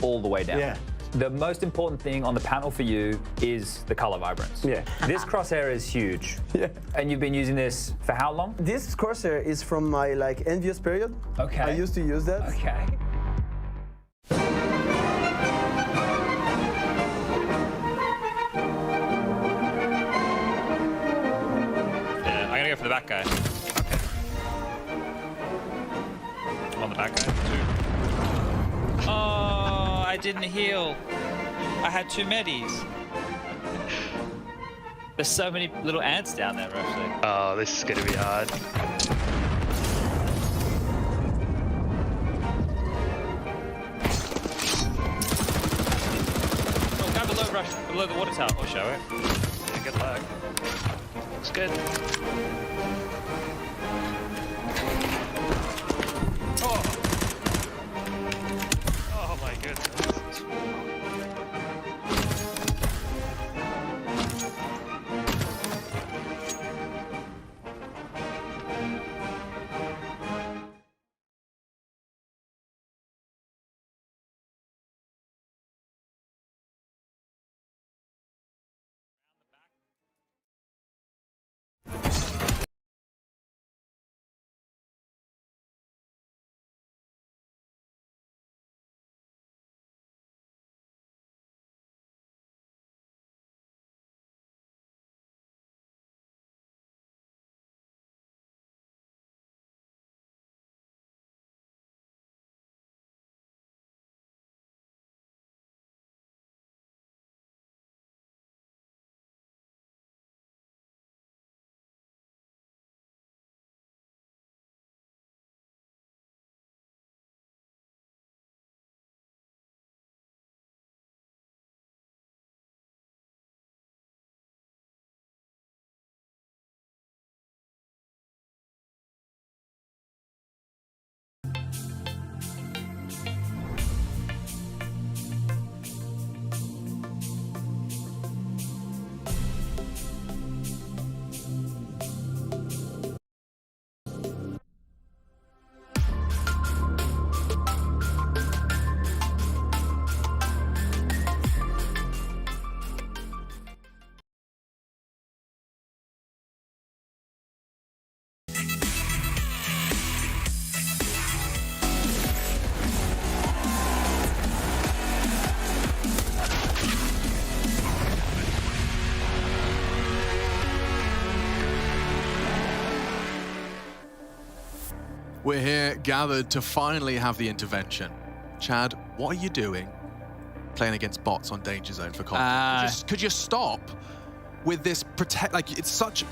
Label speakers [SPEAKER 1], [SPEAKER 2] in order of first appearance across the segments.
[SPEAKER 1] all the way down.
[SPEAKER 2] Yeah.
[SPEAKER 1] The most important thing on the panel for you is the color vibrance.
[SPEAKER 2] Yeah.
[SPEAKER 1] This crosshair is huge.
[SPEAKER 2] Yeah.
[SPEAKER 1] And you've been using this for how long?
[SPEAKER 2] This crosshair is from my envious period.
[SPEAKER 1] Okay.
[SPEAKER 2] I used to use that.
[SPEAKER 1] Okay.
[SPEAKER 3] Yeah, I'm gonna go for the back guy. Okay. I'm on the back guy too. Oh, I didn't heal. I had 2 medis. There's so many little ants down there, actually.
[SPEAKER 4] Oh, this is gonna be hard.
[SPEAKER 3] Oh, guy below rush, below the water tower. I'll show it.
[SPEAKER 4] Yeah, good luck. Looks good.
[SPEAKER 3] Oh. Oh my goodness.
[SPEAKER 5] We're here gathered to finally have the intervention. Chad, what are you doing playing against bots on Danger Zone for content? Could you stop with this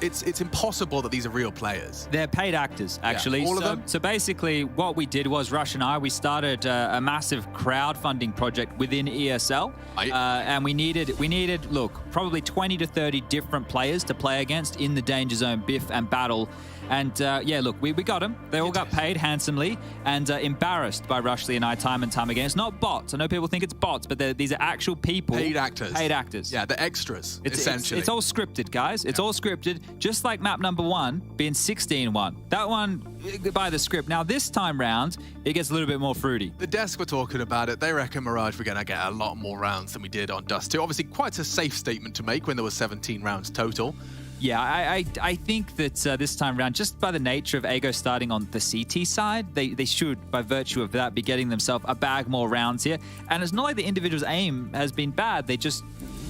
[SPEAKER 5] it's impossible that these are real players.
[SPEAKER 6] They're paid actors, actually.
[SPEAKER 5] Yeah, all of them?
[SPEAKER 6] So basically what we did was, Rush and I, we started a massive crowdfunding project within ESL. And we needed, look, probably 20 to 30 different players to play against in the Danger Zone, Biff and Battle. And yeah, look, we got them. They all got paid handsomely and embarrassed by Rushley and I time and time again. It's not bots. I know people think it's bots, but these are actual people.
[SPEAKER 5] Paid actors.
[SPEAKER 6] Paid actors.
[SPEAKER 5] Yeah, the extras, essentially.
[SPEAKER 6] It's all scripted, guys. It's all scripted, just like map number 1 being 16-1. That one, by the script. Now, this time round, it gets a little bit more fruity.
[SPEAKER 5] The desk were talking about it. They reckon Mirage we're going to get a lot more rounds than we did on Dust 2. Obviously, quite a safe statement to make when there was 17 rounds total.
[SPEAKER 6] Yeah, I think that this time around, just by the nature of Ago starting on the CT side, they should, by virtue of that, be getting themselves a bag more rounds here. And it's not like the individual's aim has been bad. They just,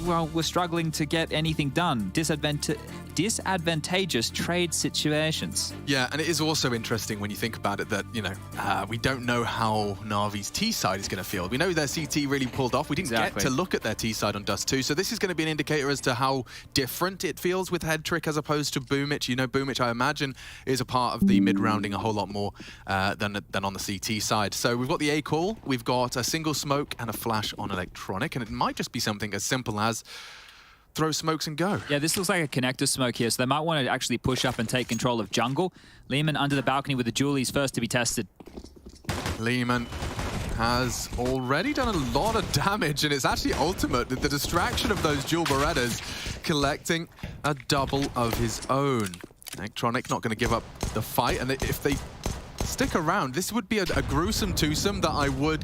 [SPEAKER 6] well, we're struggling to get anything done. Disadvantageous trade situations.
[SPEAKER 5] Yeah, and it is also interesting when you think about it that, you know, we don't know how NaVi's T side is going to feel. We know their CT really pulled off. We didn't get to look at their T side on Dust 2, so this is going to be an indicator as to how different it feels with Headtrick as opposed to Boomich. You know, Boomich, I imagine, is a part of the mid-rounding a whole lot more than on the CT side. So we've got the A call, we've got a single smoke and a flash on Electronic, and it might just be something as simple as throw smokes and go.
[SPEAKER 6] Yeah, this looks like a connector smoke here, so they might want to actually push up and take control of jungle. Lehman under the balcony with the Julies first to be tested.
[SPEAKER 5] Lehman has already done a lot of damage, and it's actually ultimate. The distraction of those dual Berettas collecting a double of his own. Electronic not going to give up the fight, and if they stick around, this would be a gruesome twosome that I would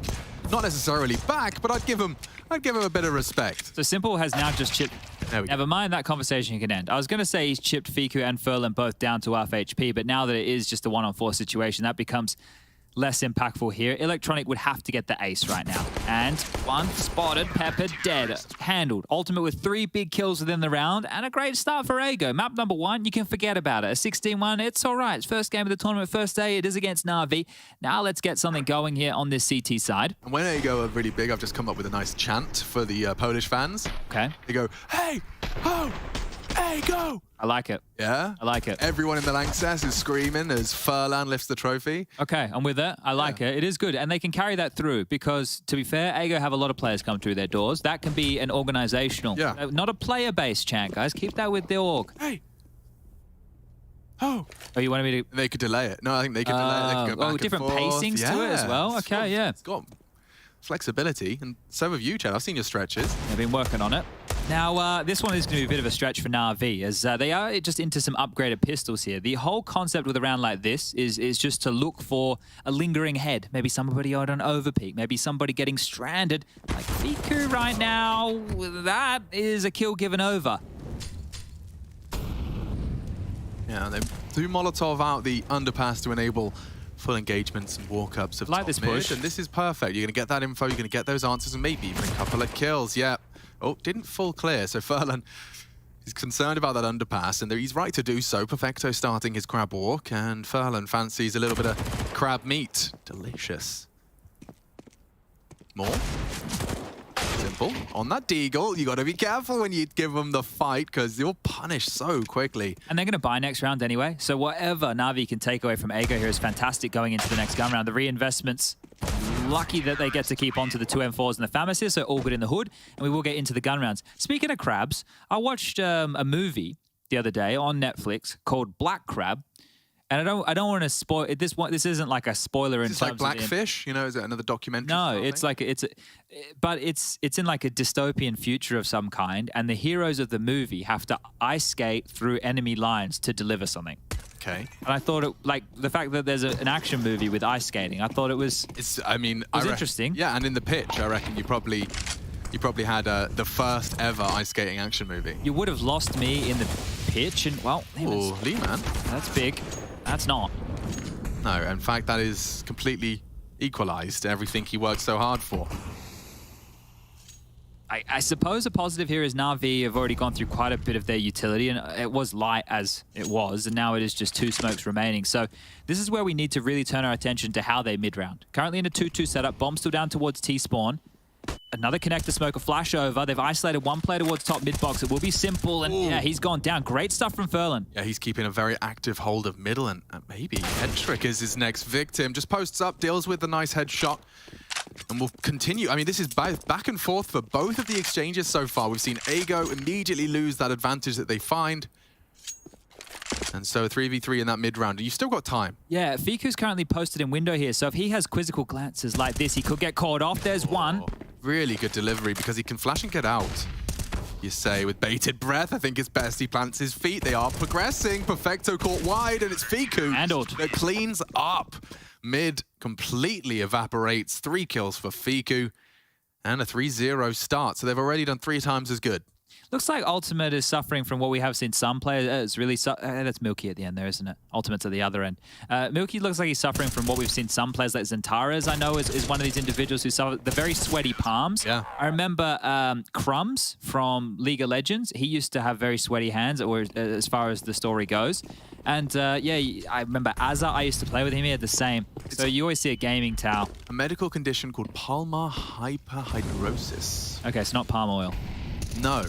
[SPEAKER 5] not necessarily back, but I'd give him a bit of respect.
[SPEAKER 6] So Simple has now just chipped.
[SPEAKER 5] There we go.
[SPEAKER 6] Never mind, that conversation can end. I was going to say he's chipped Fiku and Furlan both down to half HP, but now that it is just a 1-on-4 situation, that becomes less impactful here. Electronic would have to get the ace right now. And one spotted, Pepper dead. Handled. Ultimate with 3 big kills within the round, and a great start for Ago. Map number 1, you can forget about it. A 16-1, it's all right. It's first game of the tournament, first day. It is against NaVi. Now let's get something going here on this CT side.
[SPEAKER 5] And when Ago are really big, I've just come up with a nice chant for the Polish fans.
[SPEAKER 6] Okay.
[SPEAKER 5] They go, hey, ho, Ago!
[SPEAKER 6] I like it.
[SPEAKER 5] Yeah?
[SPEAKER 6] I like it.
[SPEAKER 5] Everyone in the Lanxess is screaming as Furlan lifts the trophy.
[SPEAKER 6] Okay, I'm with it. I like it. It is good. And they can carry that through because, to be fair, Ago have a lot of players come through their doors. That can be an organizational, not a player-based chant, guys. Keep that with the org.
[SPEAKER 5] Hey. Oh.
[SPEAKER 6] Oh, you wanted me to...
[SPEAKER 5] They could delay it. No, I think they could delay it. They could go back and
[SPEAKER 6] different
[SPEAKER 5] forth.
[SPEAKER 6] pacings to it as well. Okay, yeah.
[SPEAKER 5] It's got flexibility, and so have you, Chad. I've seen your stretches.
[SPEAKER 6] They've been working on it. Now, this one is going to be a bit of a stretch for NaVi, as they are just into some upgraded pistols here. The whole concept with a round like this is just to look for a lingering head. Maybe somebody on an overpeak. Maybe somebody getting stranded. Like Fiku right now, that is a kill given over.
[SPEAKER 5] Yeah, they do Molotov out the underpass to enable full engagements and walk-ups of
[SPEAKER 6] like this
[SPEAKER 5] top mid,
[SPEAKER 6] push.
[SPEAKER 5] and this is perfect. You're going to get that info, you're going to get those answers, and maybe even a couple of kills. Yeah. Oh, didn't full clear, so Furlan is concerned about that underpass, and he's right to do so. Perfecto starting his crab walk, and Furlan fancies a little bit of crab meat. Delicious. More. Simple. On that deagle, you got to be careful when you give them the fight, because you'll punish so quickly.
[SPEAKER 6] And they're going to buy next round anyway, so whatever NaVi can take away from Ago here is fantastic going into the next gun round. The reinvestments, lucky that they get to keep on to the 2 M4s and the FAMAs, so all good in the hood, and we will get into the gun rounds. Speaking of crabs, I watched a movie the other day on Netflix called Black Crab, and I don't want to spoil it. This isn't like a spoiler in terms
[SPEAKER 5] like
[SPEAKER 6] of
[SPEAKER 5] Blackfish, you know, is it another documentary?
[SPEAKER 6] No, it's like but it's in like a dystopian future of some kind, and the heroes of the movie have to ice skate through enemy lines to deliver something.
[SPEAKER 5] Okay.
[SPEAKER 6] And I thought it, like the fact that there's an action movie with ice skating, I thought it was.
[SPEAKER 5] I mean, it was
[SPEAKER 6] interesting.
[SPEAKER 5] Yeah, and in the pitch, I reckon you probably had the first ever ice skating action movie.
[SPEAKER 6] You would have lost me in the pitch, and well,
[SPEAKER 5] oh, Lee, man,
[SPEAKER 6] that's big. That's not.
[SPEAKER 5] No, in fact, that is completely equalized everything he worked so hard for.
[SPEAKER 6] I suppose a positive here is NaVi have already gone through quite a bit of their utility, and it was light as it was, and now it is just 2 smokes remaining. So this is where we need to really turn our attention to how they mid-round. Currently in a 2-2 setup, bomb still down towards T-spawn. Another connector smoke, a flash over. They've isolated one player towards top mid-box. It will be simple, and yeah, he's gone down. Great stuff from Furlan.
[SPEAKER 5] Yeah, he's keeping a very active hold of middle, and maybe Entropiq is his next victim. Just posts up, deals with the nice headshot, and we'll continue. I mean, this is back and forth for both of the exchanges so far. We've seen Ago immediately lose that advantage that they find. And so a 3v3 in that mid-round. You've still got time.
[SPEAKER 6] Yeah, Fiku's currently posted in window here, so if he has quizzical glances like this, he could get caught off. There's one.
[SPEAKER 5] Really good delivery because he can flash and get out. You say with bated breath, I think it's best he plants his feet. They are progressing. Perfecto caught wide, and it's Fiku that cleans up. Mid completely evaporates. 3 kills for Fiku and a 3-0 start. So they've already done 3 times as good.
[SPEAKER 6] Looks like Ultimate is suffering from what we have seen some players. It's really that's Milky at the end there, isn't it? Ultimate's at the other end. Milky looks like he's suffering from what we've seen some players like Zentaras, I know, is one of these individuals who suffer the very sweaty palms.
[SPEAKER 5] Yeah.
[SPEAKER 6] I remember Crumbs from League of Legends. He used to have very sweaty hands, or as far as the story goes. And yeah, I remember Azza, I used to play with him. He had the same. So you always see a gaming towel.
[SPEAKER 5] A medical condition called palmar hyperhidrosis.
[SPEAKER 6] Okay, it's not palm oil.
[SPEAKER 5] No.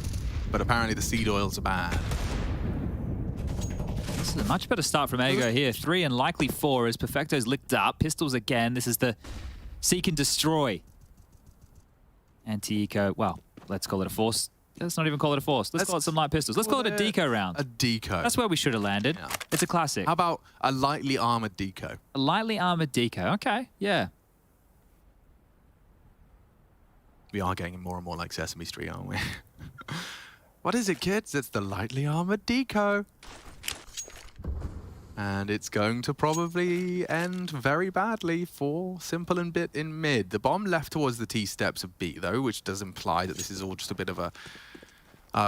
[SPEAKER 5] But apparently the seed oils are bad.
[SPEAKER 6] This is a much better start from Ago here. 3 and likely 4 as Perfecto's licked up. Pistols again. This is the seek and destroy. Anti-eco. Well, let's call it a force. Let's not even call it a force. Let's call it some light pistols. Let's call it a deco round.
[SPEAKER 5] A deco.
[SPEAKER 6] That's where we should have landed. Yeah. It's a classic.
[SPEAKER 5] How about a lightly armored deco?
[SPEAKER 6] A lightly armored deco. Okay, yeah.
[SPEAKER 5] We are getting more and more like Sesame Street, aren't we? What is it, kids? It's the lightly armored deco. And it's going to probably end very badly for Simple and Bit in mid. The bomb left towards the T-steps of B, though, which does imply that this is all just a bit of a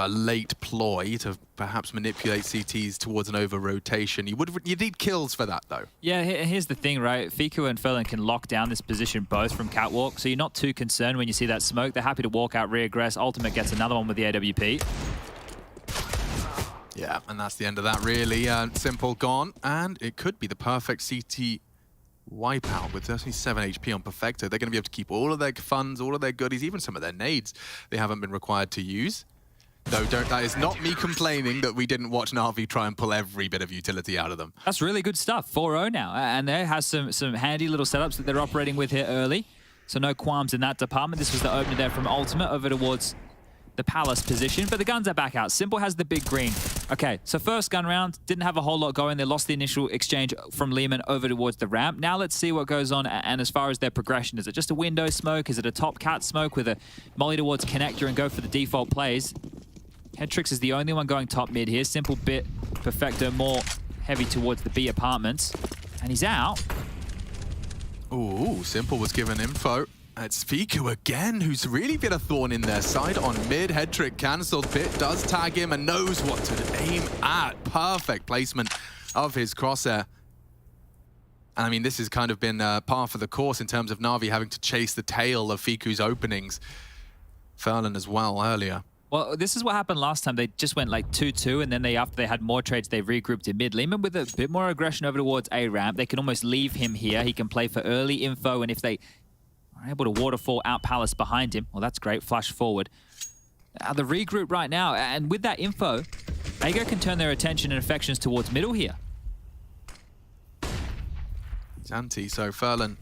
[SPEAKER 5] late ploy to perhaps manipulate CTs towards an over-rotation. You need kills for that, though.
[SPEAKER 6] Yeah, here's the thing, right? Fiku and Ferlin can lock down this position both from catwalk, so you're not too concerned when you see that smoke. They're happy to walk out, re-aggress. Ultimate gets another one with the AWP.
[SPEAKER 5] Yeah, and that's the end of that, really. Simple gone, and it could be the perfect CT wipeout with 37 HP on Perfecto. They're going to be able to keep all of their funds, all of their goodies, even some of their nades they haven't been required to use. No, that is not me complaining that we didn't watch NaVi try and pull every bit of utility out of them.
[SPEAKER 6] That's really good stuff. 4-0 now, and there has some handy little setups that they're operating with here early. So no qualms in that department. This was the opener there from Ultimate over towards the Palace position, but the guns are back out. Simple has the big green. Okay, so first gun round, didn't have a whole lot going. They lost the initial exchange from Lehman over towards the ramp. Now let's see what goes on, and as far as their progression, is it just a window smoke? Is it a top cat smoke with a molly towards connector and go for the default plays? Headtrix is the only one going top mid here. Simple Bit, Perfecto more heavy towards the B apartments, and he's out.
[SPEAKER 5] Ooh, Simple was given info. It's Fiku again, who's really been a thorn in their side on mid. Head trick cancelled. Bit does tag him and knows what to aim at. Perfect placement of his crosshair. And I mean, this has kind of been par for the course in terms of NaVi having to chase the tail of Fiku's openings. Ferlin as well earlier.
[SPEAKER 6] Well, this is what happened last time. They just went like 2-2, and then after they had more trades, they regrouped in mid. Lehman with a bit more aggression over towards A ramp. They can almost leave him here. He can play for early info, and if they are able to waterfall out Palace behind him, well, that's great. Flash forward. The regroup right now, and with that info, Ago can turn their attention and affections towards middle here.
[SPEAKER 5] It's anti, so Ferlin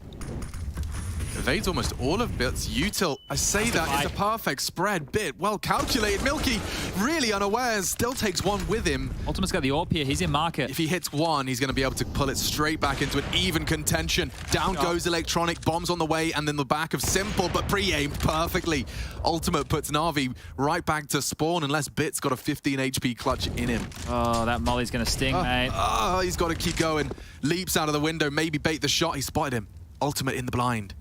[SPEAKER 5] evades almost all of Bit's util. I say that, it's a perfect spread. Bit, well calculated. Milky, really unawares, still takes one with him.
[SPEAKER 6] Ultimate's got the AWP here, he's in market.
[SPEAKER 5] If he hits one, he's going to be able to pull it straight back into an even contention. Down goes Electronic, bombs on the way, and then the back of Simple, but pre-aimed perfectly. Ultimate puts NaVi right back to spawn, unless Bit's got a 15 HP clutch in him.
[SPEAKER 6] Oh, that molly's going to sting, mate.
[SPEAKER 5] Oh, he's got to keep going. Leaps out of the window, maybe bait the shot. He spotted him. Ultimate in the blind.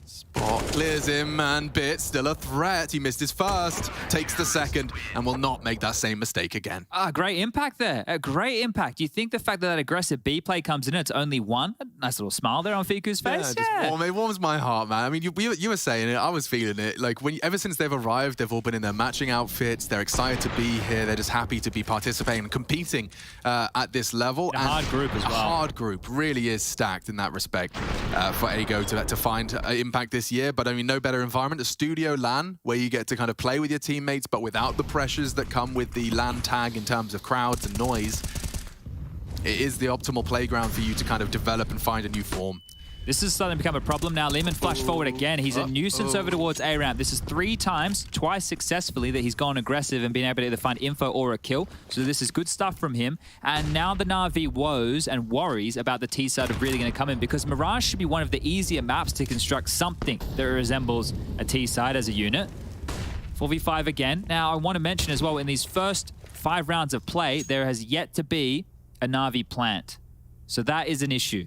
[SPEAKER 5] Spot clears him, and Bit still a threat. He missed his first, takes the second, and will not make that same mistake again.
[SPEAKER 6] Great impact there. A great impact. You think the fact that aggressive B play comes in, it's only one? A nice little smile there on Fiku's face.
[SPEAKER 5] Yeah, it warms my heart, man. I mean, you were saying it, I was feeling it. Like, ever since they've arrived, they've all been in their matching outfits. They're excited to be here. They're just happy to be participating and competing at this level.
[SPEAKER 6] A hard group as well.
[SPEAKER 5] A hard group really is stacked in that respect for Ago to find impact this year. But I mean, no better environment. A studio LAN where you get to kind of play with your teammates, but without the pressures that come with the LAN tag in terms of crowds and noise. It is the optimal playground for you to kind of develop and find a new form.
[SPEAKER 6] This is starting to become a problem now. Lehman flash forward again. He's a nuisance over towards A ramp. This is 3 times, twice successfully, that he's gone aggressive and been able to either find info or a kill. So this is good stuff from him. And now the NaVi woes and worries about the T side are really going to come in, because Mirage should be one of the easier maps to construct something that resembles a T side as a unit. 4v5 again. Now, I want to mention as well, in these first 5 rounds of play, there has yet to be a NaVi plant. So that is an issue.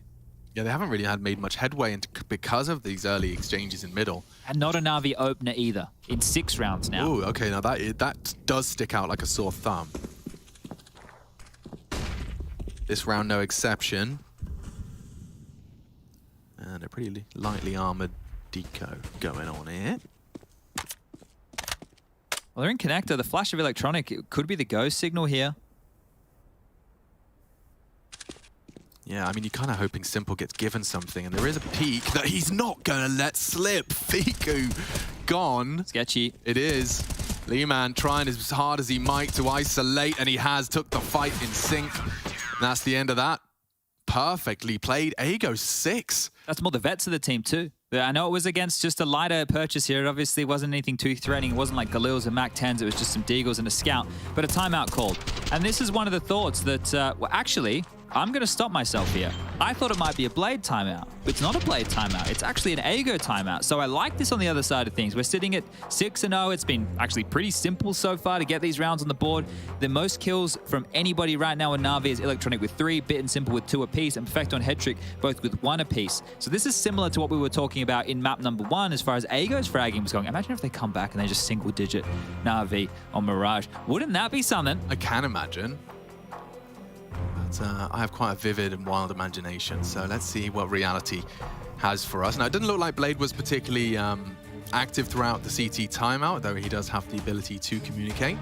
[SPEAKER 5] Yeah, they haven't really made much headway because of these early exchanges in middle.
[SPEAKER 6] And not a NaVi opener either, in 6 rounds now.
[SPEAKER 5] Oh, okay, now that does stick out like a sore thumb. This round, no exception. And a pretty lightly armored deco going on here.
[SPEAKER 6] Well, they're in connector. The flash of Electronic, it could be the go signal here.
[SPEAKER 5] Yeah, I mean, you're kind of hoping Simple gets given something, and there is a peek that he's not going to let slip. Fiku gone.
[SPEAKER 6] Sketchy.
[SPEAKER 5] It is. Lehman trying as hard as he might to isolate, and he has took the fight in sync. And that's the end of that. Perfectly played. Ago 6.
[SPEAKER 6] That's more the vets of the team too. I know it was against just a lighter purchase here. It obviously wasn't anything too threatening. It wasn't like Galils and Mac 10s. It was just some Deagles and a Scout, but a timeout called. And this is one of the thoughts that, well, actually, I'm going to stop myself here. I thought it might be a Blade timeout. It's not a Blade timeout. It's actually an Ago timeout. So I like this on the other side of things. We're sitting at 6-0. It's been actually pretty simple so far to get these rounds on the board. The most kills from anybody right now in NaVi is Electronic with 3, Bit and Simple with 2 apiece, and Perfecto and Headtrick both with 1 apiece. So this is similar to what we were talking about in map number 1 as far as Ago's fragging was going. Imagine if they come back and they just single-digit NaVi on Mirage. Wouldn't that be something?
[SPEAKER 5] I can imagine. But I have quite a vivid and wild imagination, so let's see what reality has for us. Now, it didn't look like Blade was particularly active throughout the CT timeout, though he does have the ability to communicate.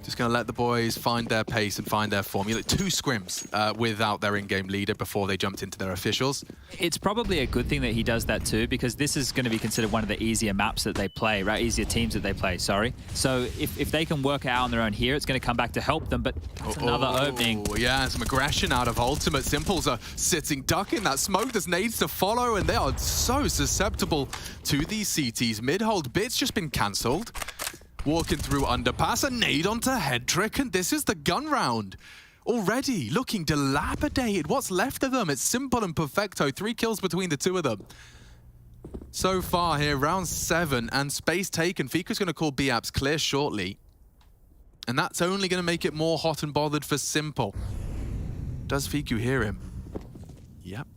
[SPEAKER 5] Just going to let the boys find their pace and find their form. You look 2 scrims without their in-game leader before they jumped into their officials.
[SPEAKER 6] It's probably a good thing that he does that too, because this is going to be considered one of the easier maps that they play, right? Easier teams that they play, sorry. So if they can work it out on their own here, it's going to come back to help them, but that's another opening.
[SPEAKER 5] Yeah, some aggression out of Ultimate. Simples are sitting duck in that smoke. There's nades to follow, and they are so susceptible to these CTs. Mid-hold Bit's just been cancelled. Walking through underpass, a nade onto Headtrick, and this is the gun round. Already looking dilapidated. What's left of them? It's Simple and Perfecto. 3 kills between the 2 of them. So far here, round 7, and space taken. Fiku's going to call B-Apps clear shortly. And that's only going to make it more hot and bothered for Simple. Does Fiku hear him? Yep.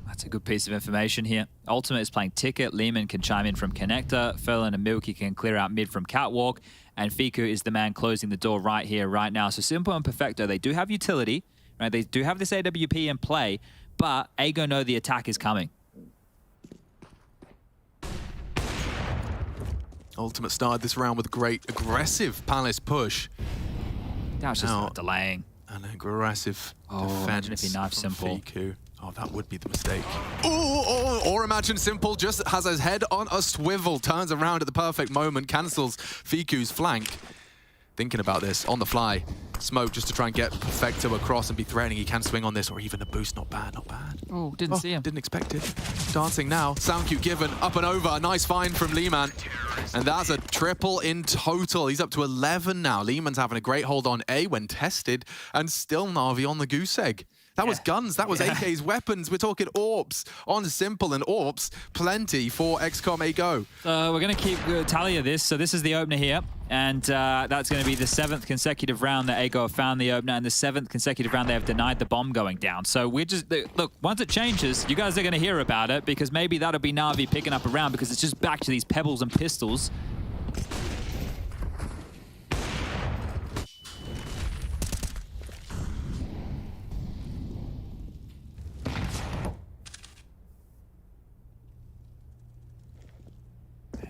[SPEAKER 6] That's a good piece of information here. Ultimate is playing Ticket. Lehman can chime in from Connector. Ferlin and Milky can clear out mid from Catwalk. And Fiku is the man closing the door right here, right now. So Simple and Perfecto, they do have utility, right? They do have this AWP in play, but Ago know the attack is coming.
[SPEAKER 5] Ultimate started this round with a great aggressive Palace push.
[SPEAKER 6] That was just delaying.
[SPEAKER 5] An aggressive defense.
[SPEAKER 6] Imagine if he knifed Simple.
[SPEAKER 5] Fiku. Oh, that would be the mistake. Or imagine Simple just has his head on a swivel, turns around at the perfect moment, cancels Fiku's flank. Thinking about this on the fly. Smoke just to try and get Perfecto across and be threatening. He can swing on this, or even a boost. Not bad, not bad.
[SPEAKER 6] Oh, didn't see him.
[SPEAKER 5] Didn't expect it. Dancing now. Sound cue given. Up and over. A nice find from Lehman. And that's a triple in total. He's up to 11 now. Lehman's having a great hold on A when tested, and still NaVi on the goose egg. That was guns, that was AK's weapons. We're talking AWPs on Simple, and AWPs plenty for x-kom Ago.
[SPEAKER 6] We're going to keep tally of this. So this is the opener here, and that's going to be the 7th consecutive round that Ago have found the opener, and the 7th consecutive round they have denied the bomb going down. So we're just, look, once it changes, you guys are going to hear about it, because maybe that'll be NaVi picking up a round, because it's just back to these pebbles and pistols.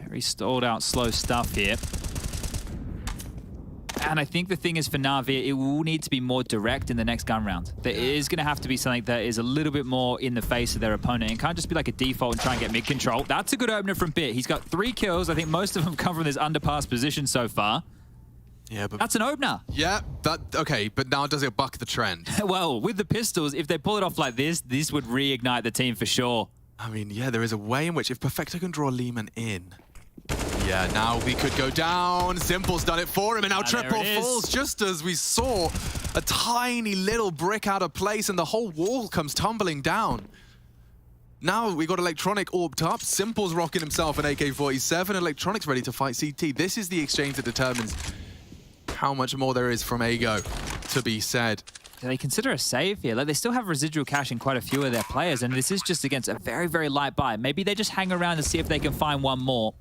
[SPEAKER 6] Very stalled out, slow stuff here. And I think the thing is for NaVi, it will need to be more direct in the next gun round. There is going to have to be something that is a little bit more in the face of their opponent. It can't just be like a default and try and get mid control. That's a good opener from Bit. He's got 3 kills. I think most of them come from this underpass position so far.
[SPEAKER 5] Yeah, but
[SPEAKER 6] that's an opener.
[SPEAKER 5] Yeah, okay, but now does it buck the trend?
[SPEAKER 6] Well, with the pistols, if they pull it off like this would reignite the team for sure.
[SPEAKER 5] I mean, yeah, there is a way in which if Perfecto can draw Lehman in, yeah, now we could go down. Simple's done it for him, and now triple falls just as we saw a tiny little brick out of place, and the whole wall comes tumbling down. Now we got Electronic orbed up. Simple's rocking himself an AK-47. Electronic's ready to fight CT. This is the exchange that determines how much more there is from Ago to be said.
[SPEAKER 6] Do they consider a save here? Like, they still have residual cash in quite a few of their players, and this is just against a very, very light buy. Maybe they just hang around and see if they can find one more.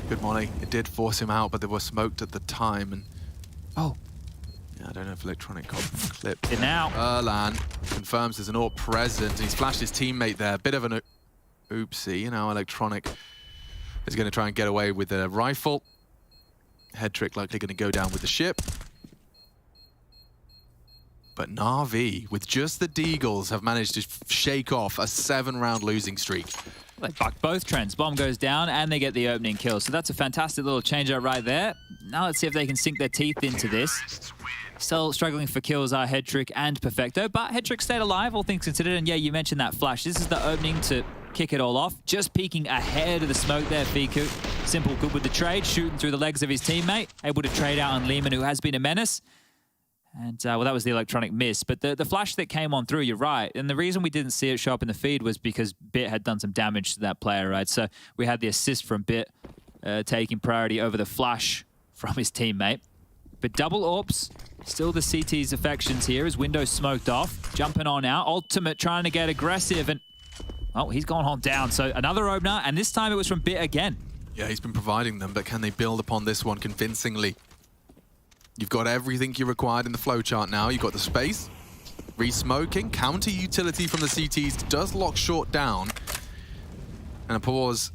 [SPEAKER 5] Good molly. It did force him out, but they were smoked at the time. And yeah, I don't know if Electronic got clipped.
[SPEAKER 6] It now.
[SPEAKER 5] Erlan confirms there's an AWP present, and he's flashed his teammate there. Bit of an oopsie. You know, Electronic is going to try and get away with a rifle. Headtrick likely going to go down with the ship. But NaVi, with just the Deagles, have managed to shake off a 7-round losing streak.
[SPEAKER 6] They buck both trends. Bomb goes down, and they get the opening kill. So that's a fantastic little change-up right there. Now let's see if they can sink their teeth into this. Still struggling for kills are Headtrick and Perfecto, but Headtrick stayed alive, all things considered. And yeah, you mentioned that flash. This is the opening to kick it all off. Just peeking ahead of the smoke there, Fiku. Simple good with the trade, shooting through the legs of his teammate, able to trade out on Lehman, who has been a menace. And, well, that was the electronic miss. But the flash that came on through, you're right. And the reason we didn't see it show up in the feed was because Bit had done some damage to that player, right? So we had the assist from Bit taking priority over the flash from his teammate. But double AWPs, still the CT's affections here as Windows smoked off. Jumping on out. Ultimate trying to get aggressive. And, oh, he's gone on down. So another opener. And this time it was from Bit again. Yeah,
[SPEAKER 5] he's been providing them. But can they build upon this one convincingly? You've got everything you required in the flowchart now. You've got the space, re-smoking, counter utility from the CTs does lock short down, and a pause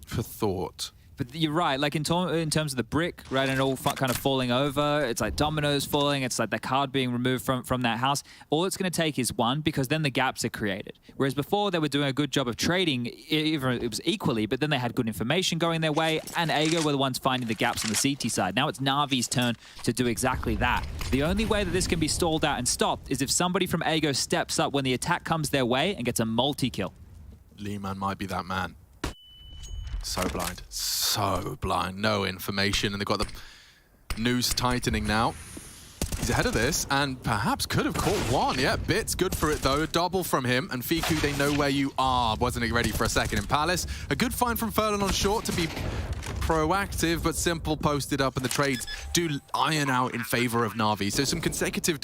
[SPEAKER 5] for thought.
[SPEAKER 6] But you're right, like in terms of the brick, right, and it all kind of falling over, it's like dominoes falling, it's like the card being removed from that house. All it's going to take is one, because then the gaps are created. Whereas before, they were doing a good job of trading, even it was equally, but then they had good information going their way, and Ago were the ones finding the gaps on the CT side. Now it's NaVi's turn to do exactly that. The only way that this can be stalled out and stopped is if somebody from Ago steps up when the attack comes their way and gets a multi-kill.
[SPEAKER 5] Lehman might be that man. So blind. So blind. No information. And they've got the noose tightening now. He's ahead of this and perhaps could have caught one. Yeah, Bit's good for it though. Double from him. And Fiku, they know where you are. Wasn't ready for a second in Palace. A good find from Furlan on short to be proactive, but Simple posted up, and the trades do iron out in favor of NaVi. So some consecutive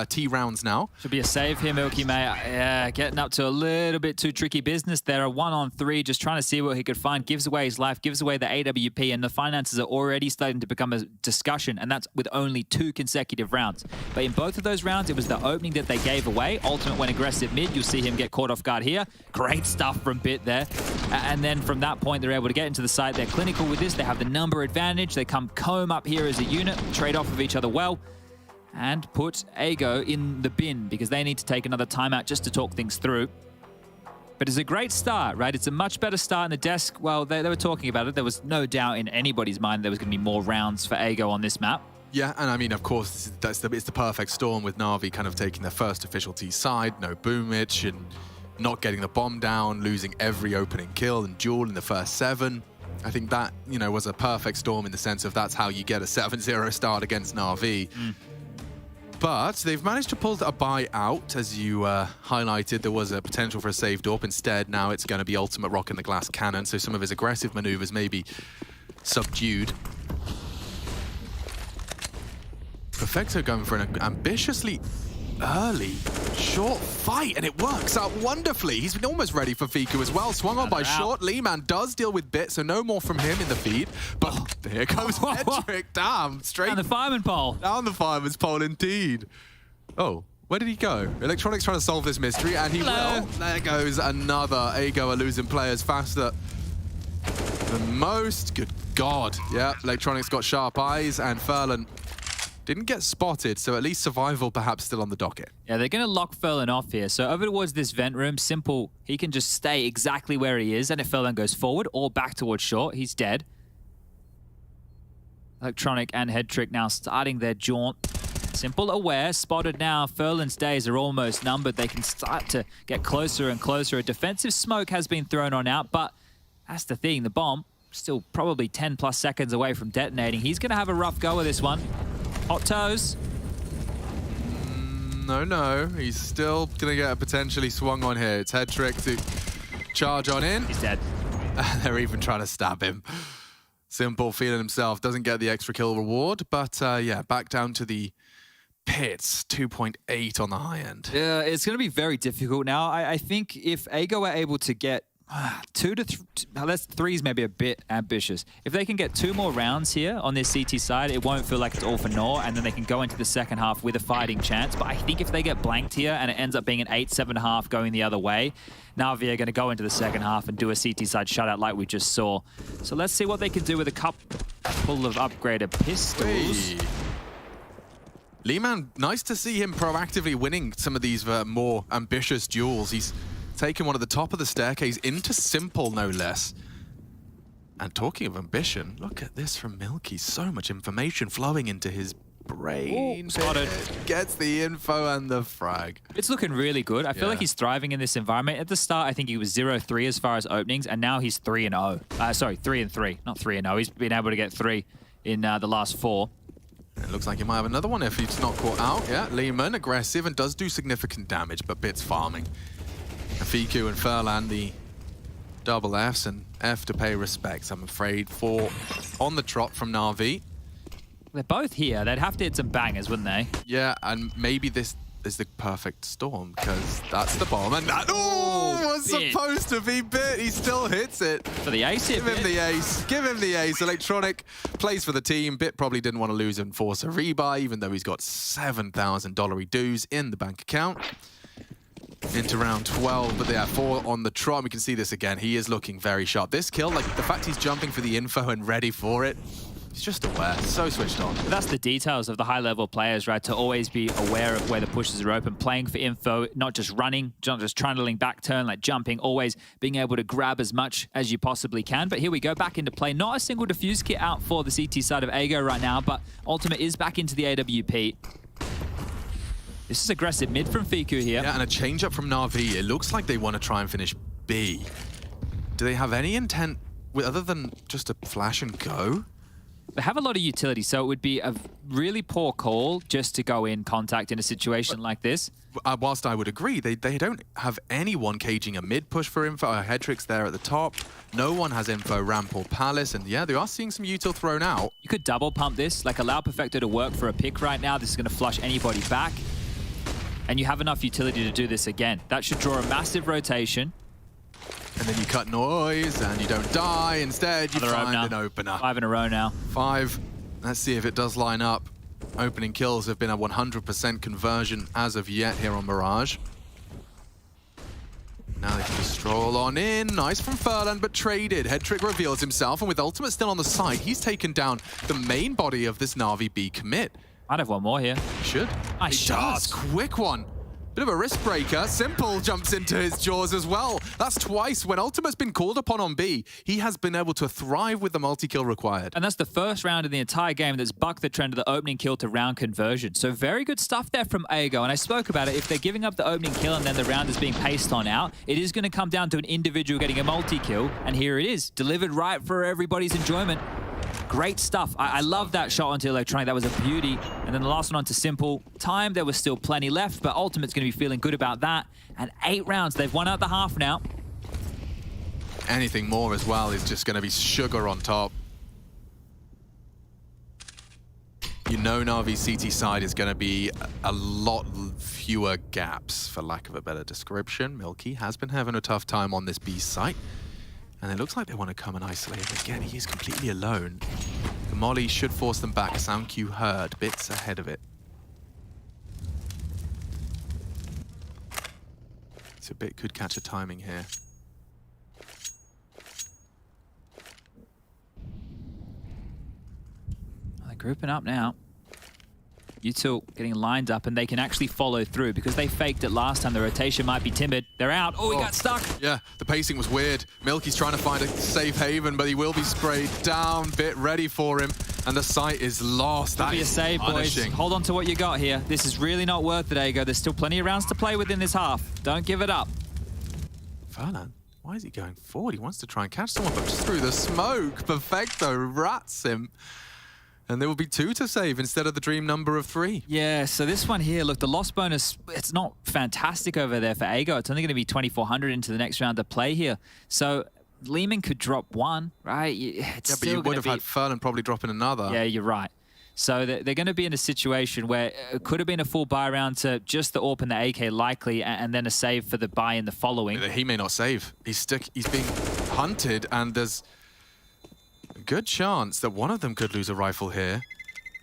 [SPEAKER 5] T rounds now. Should
[SPEAKER 6] be a save here, Milky May. Yeah, getting up to a little bit too tricky business there. A 1-on-3, just trying to see what he could find. Gives away his life, gives away the AWP, and the finances are already starting to become a discussion, and that's with only 2 consecutive rounds. But in both of those rounds, it was the opening that they gave away. Ultimate went aggressive mid. You'll see him get caught off guard here. Great stuff from Bit there. And then from that point, they're able to get into the site. They're clinical with this. They have the number advantage. They come comb up here as a unit, trade off of each other well, and put Ago in the bin because they need to take another timeout just to talk things through. But it's a great start, right? It's a much better start in the desk. Well, they were talking about it. There was no doubt in anybody's mind there was going to be more rounds for Ago on this map.
[SPEAKER 5] Yeah, and I mean, of course, it's the perfect storm with NaVi kind of taking their first official T side, no boomage, and not getting the bomb down, losing every opening kill and duel in the first 7. I think that, you know, was a perfect storm in the sense of that's how you get a 7-0 start against NaVi. But they've managed to pull a buy out, as you highlighted. There was a potential for a saved AWP. Instead, now it's going to be Ultimate Rock in the Glass Cannon, so some of his aggressive maneuvers may be subdued. Perfecto going for an ambitiously early, short fight, and it works out wonderfully. He's been almost ready for Fiku as well. Swung on by short. Lehman does deal with Bit, so no more from him in the feed. But here comes Entropiq. Damn, straight
[SPEAKER 6] down the fireman pole.
[SPEAKER 5] Down the fireman's pole, indeed. Oh, where did he go? Electronics trying to solve this mystery, and he will. There goes another. Ago are losing players faster than most. Good God. Yeah, Electronics got sharp eyes, and Furlan didn't get spotted, so at least survival perhaps still on the docket.
[SPEAKER 6] Yeah, they're going to lock Furlan off here. So over towards this vent room, Simple, he can just stay exactly where he is, and if Furlan goes forward or back towards short, he's dead. Electronic and Headtrick now starting their jaunt. Simple aware, spotted now. Furlan's days are almost numbered. They can start to get closer and closer. A defensive smoke has been thrown on out, but that's the thing. The bomb still probably 10 plus seconds away from detonating. He's going to have a rough go of this one. Hot toes.
[SPEAKER 5] No. He's still going to get a potentially swung on here. It's Headtrick to charge on in.
[SPEAKER 6] He's dead.
[SPEAKER 5] They're even trying to stab him. Simple feeling himself. Doesn't get the extra kill reward. But yeah, back down to the pits. 2.8 on the high end.
[SPEAKER 6] Yeah, it's going to be very difficult now. I think if Ago are able to get 2 to 3, that's 3 is maybe a bit ambitious. If they can get 2 more rounds here on this CT side, it won't feel like it's all for naught, and then they can go into the second half with a fighting chance. But I think if they get blanked here and it ends up being an 8-7.5 going the other way, NaVi are going to go into the second half and do a CT side shutout like we just saw. So let's see what they can do with a couple of upgraded pistols.
[SPEAKER 5] Lehman, nice to see him proactively winning some of these more ambitious duels. He's taken one at the top of the staircase into Simple, no less. And talking of ambition, look at this from Milky. So much information flowing into his Brain
[SPEAKER 6] spotted.
[SPEAKER 5] Gets the info and the frag.
[SPEAKER 6] It's looking really good. I feel like he's thriving in this environment. At the start, I think he was 0-3 as far as openings, and now he's 3-0. Sorry, 3-3, not 3-0. He's been able to get 3 in the last 4.
[SPEAKER 5] It looks like he might have another one if he's not caught out. Yeah, Lehman, aggressive and does do significant damage, but Bits farming. And Fiku and Furlan, the double Fs, and F to pay respects, I'm afraid, for on the trot from NaVi.
[SPEAKER 6] They're both here. They'd have to hit some bangers, wouldn't they?
[SPEAKER 5] Yeah, and maybe this is the perfect storm, because that's the bomb, and that was supposed to be Bit. He still hits it.
[SPEAKER 6] For the ace here,
[SPEAKER 5] Give him the ace. Give him the ace. Electronic plays for the team. Bit probably didn't want to lose and force a rebuy, even though he's got $7,000 dues in the bank account. Into round 12, but they have 4 on the trot. We can see this again. He is looking very sharp. This kill, like the fact he's jumping for the info and ready for it, he's just aware, so switched on.
[SPEAKER 6] But that's the details of the high-level players, right? To always be aware of where the pushes are open, playing for info, not just running, not just trundling back turn, like jumping, always being able to grab as much as you possibly can. But here we go, back into play. Not a single defuse kit out for the CT side of Ago right now, but Ultimate is back into the AWP. This is aggressive mid from Fiku here.
[SPEAKER 5] Yeah, and a change up from NaVi. It looks like they want to try and finish B. Do they have any intent other than just a flash and go?
[SPEAKER 6] They have a lot of utility, so it would be a really poor call just to go in contact in a situation like this.
[SPEAKER 5] Whilst I would agree, they don't have anyone caging a mid push for info. Hedrick's there at the top. No one has info ramp or palace, and yeah, they are seeing some util thrown out.
[SPEAKER 6] You could double pump this, like allow Perfecto to work for a pick right now. This is going to flush anybody back. And you have enough utility to do this again. That should draw a massive rotation.
[SPEAKER 5] And then you cut noise and you don't die. Instead, you find an opener.
[SPEAKER 6] 5 in a row now.
[SPEAKER 5] 5. Let's see if it does line up. Opening kills have been a 100% conversion as of yet here on Mirage. Now they can just stroll on in. Nice from Furlan, but traded. Hedrick reveals himself, and with Ultimate still on the side, he's taken down the main body of this NaVi B commit.
[SPEAKER 6] I'd have one more here.
[SPEAKER 5] Should.
[SPEAKER 6] Nice shot.
[SPEAKER 5] Quick one. Bit of a wrist breaker. Simple jumps into his jaws as well. That's twice. When Ultimate's been called upon on B, he has been able to thrive with the multi-kill required.
[SPEAKER 6] And that's the first round in the entire game that's bucked the trend of the opening kill to round conversion. So very good stuff there from Ago. And I spoke about it. If they're giving up the opening kill and then the round is being paced on out, it is going to come down to an individual getting a multi-kill. And here it is, delivered right for everybody's enjoyment. Great stuff. I love that shot onto Electronic. That was a beauty. And then the last one onto Simple. Time, there was still plenty left, but Ultimate's going to be feeling good about that. And 8 rounds. They've won out the half now.
[SPEAKER 5] Anything more as well is just going to be sugar on top. You know NaVi's CT side is going to be a lot fewer gaps, for lack of a better description. Milky has been having a tough time on this B site. And it looks like they want to come and isolate him again. He is completely alone. The molly should force them back. Sound cue heard. Bits ahead of it. So Bit could catch a timing here.
[SPEAKER 6] They're grouping up now. Util getting lined up, and they can actually follow through because they faked it last time. The rotation might be timid. They're out. Oh, he got stuck.
[SPEAKER 5] Yeah, the pacing was weird. Milky's trying to find a safe haven, but he will be sprayed down. Bit ready for him, and the site is lost. That
[SPEAKER 6] be a
[SPEAKER 5] is
[SPEAKER 6] save,
[SPEAKER 5] punishing.
[SPEAKER 6] boys. Hold on to what you got here. This is really not worth it, Ago. There's still plenty of rounds to play within this half. Don't give it up.
[SPEAKER 5] Furlan, why is he going forward? He wants to try and catch someone, but just through the smoke. Perfecto rats him. And there will be 2 to save instead of the dream number of 3.
[SPEAKER 6] Yeah, so this one here, look, the loss bonus, it's not fantastic over there for Ago. It's only going to be 2,400 into the next round to play here. So Lehman could drop 1, right? It's
[SPEAKER 5] but you would have had Furlan probably dropping another.
[SPEAKER 6] Yeah, you're right. So they're going to be in a situation where it could have been a full buy round to just the AWP and the AK likely, and then a save for the buy in the following.
[SPEAKER 5] He may not save. He's being hunted, and there's a good chance that one of them could lose a rifle here.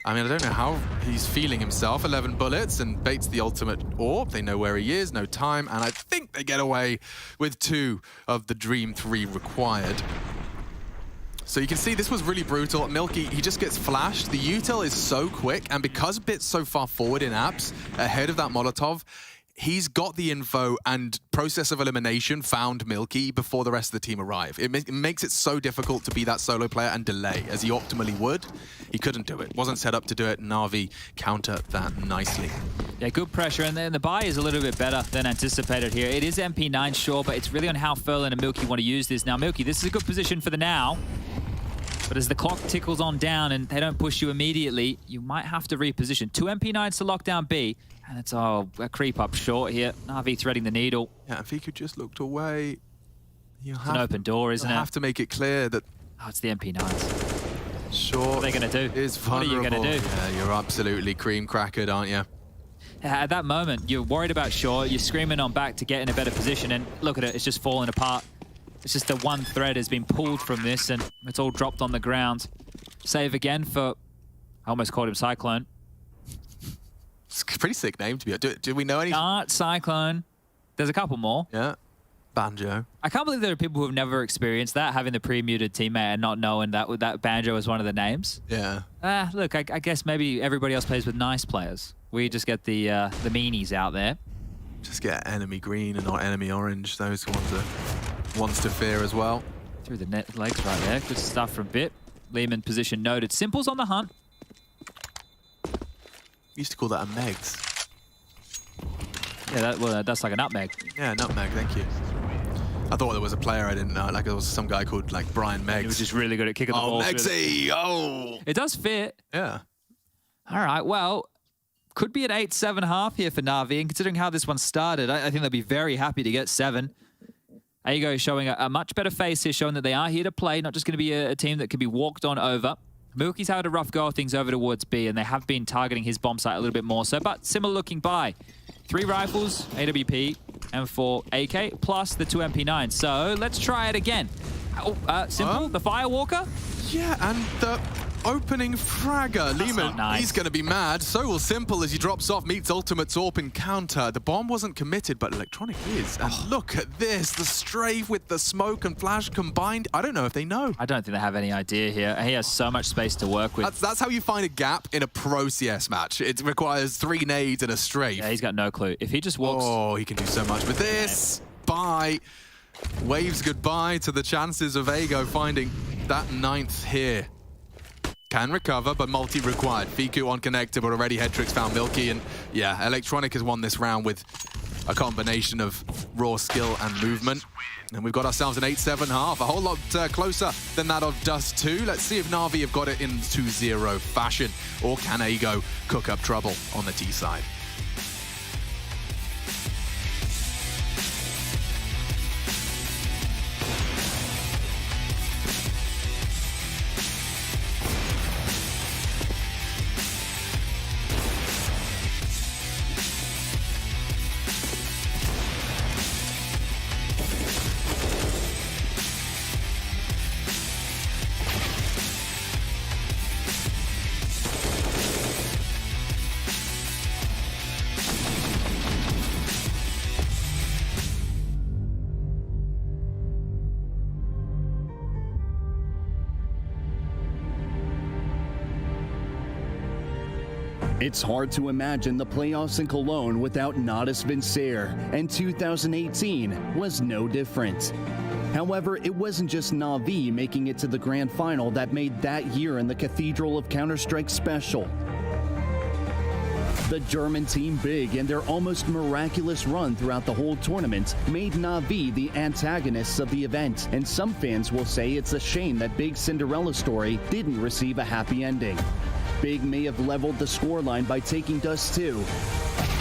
[SPEAKER 5] I mean, I don't know how he's feeling himself. 11 bullets and baits the ultimate AWP. They know where he is, no time, and I think they get away with 2 of the Dream 3 required. So you can see this was really brutal. Milky, he just gets flashed. The util is so quick, and because Bit's so far forward in apps, ahead of that Molotov, he's got the info and process of elimination found Milky before the rest of the team arrive. It makes it so difficult to be that solo player and delay, as he optimally would. he couldn't do it. Wasn't set up to do it. NaVi counter that nicely.
[SPEAKER 6] Yeah, good pressure, and then the buy is a little bit better than anticipated here. It is MP9, sure, but it's really on how Furlan and Milky want to use this. Now, Milky, this is a good position for the now, but as the clock tickles on down and they don't push you immediately, you might have to reposition. 2 MP9s to lock down B, and it's a creep up short here. NaVi threading the needle.
[SPEAKER 5] Yeah, if he could just looked away,
[SPEAKER 6] It's an open door, isn't it?
[SPEAKER 5] You have to make it clear that...
[SPEAKER 6] Oh, it's the MP9s.
[SPEAKER 5] Short
[SPEAKER 6] What are they going to do?
[SPEAKER 5] is vulnerable.
[SPEAKER 6] What are you going to do?
[SPEAKER 5] Yeah, you're absolutely cream crackered, aren't you?
[SPEAKER 6] At that moment, you're worried about short, you're screaming on back to get in a better position, and look at it, it's just falling apart. It's just the one thread has been pulled from this, and it's all dropped on the ground. Save again for... I almost called him Cyclone.
[SPEAKER 5] It's a pretty sick name to be. Do we know any?
[SPEAKER 6] Dart, Cyclone. There's a couple more.
[SPEAKER 5] Yeah. Banjo.
[SPEAKER 6] I can't believe there are people who have never experienced that, having the pre-muted teammate and not knowing that Banjo is one of the names.
[SPEAKER 5] Yeah.
[SPEAKER 6] Look, I guess maybe everybody else plays with nice players. We just get the meanies out there.
[SPEAKER 5] Just get enemy green and not enemy orange. Those ones to fear as well.
[SPEAKER 6] Through the net legs right there. Good stuff from Bit. Lehman position noted. Simple's on the hunt.
[SPEAKER 5] Used to call that a Megs.
[SPEAKER 6] Yeah, that's like a nutmeg.
[SPEAKER 5] Yeah, nutmeg, thank you. I thought there was a player I didn't know, like there was some guy called like Brian Meggs.
[SPEAKER 6] He was just really good at kicking the ball.
[SPEAKER 5] Meggsy! Oh!
[SPEAKER 6] It does fit.
[SPEAKER 5] Yeah.
[SPEAKER 6] All right, well, could be an 8-7.5 here for NaVi, and considering how this one started, I think they'll be very happy to get 7. Ago showing a much better face here, showing that they are here to play, not just going to be a team that can be walked on over. Milky's had a rough go of things over towards B, and they have been targeting his bomb site a little bit more so, but similar looking buy. 3 rifles, AWP, and 4 AK, plus the 2 MP9. So let's try it again. Simple, the Firewalker.
[SPEAKER 5] Yeah, and the opening fragger. Lehman,
[SPEAKER 6] nice.
[SPEAKER 5] He's going to be mad. So will Simple as he drops off, meets Ultimate Torp in counter. The bomb wasn't committed, but Electronic is. And look at this, the strafe with the smoke and flash combined. I don't know if they know.
[SPEAKER 6] I don't think they have any idea here. He has so much space to work with.
[SPEAKER 5] That's how you find a gap in a pro CS match. It requires 3 nades and a strafe.
[SPEAKER 6] Yeah, he's got no clue. If he just walks...
[SPEAKER 5] Oh, he can do so much with this. Bye. Waves goodbye to the chances of Ago finding that 9th here. Can recover, but multi required. Fiku on connector, but already Headtrix found Milky. And yeah, Electronic has won this round with a combination of raw skill and movement. And we've got ourselves an 8-7.5, a whole lot closer than that of Dust 2. Let's see if NaVi have got it in 2-0 fashion, or can Ago cook up trouble on the T side?
[SPEAKER 7] It's hard to imagine the playoffs in Cologne without Natus Vincere, and 2018 was no different. However, it wasn't just NaVi making it to the grand final that made that year in the Cathedral of Counter-Strike special. The German team Big and their almost miraculous run throughout the whole tournament made NaVi the antagonists of the event, and some fans will say it's a shame that Big's Cinderella story didn't receive a happy ending. Big may have leveled the scoreline by taking Dust 2.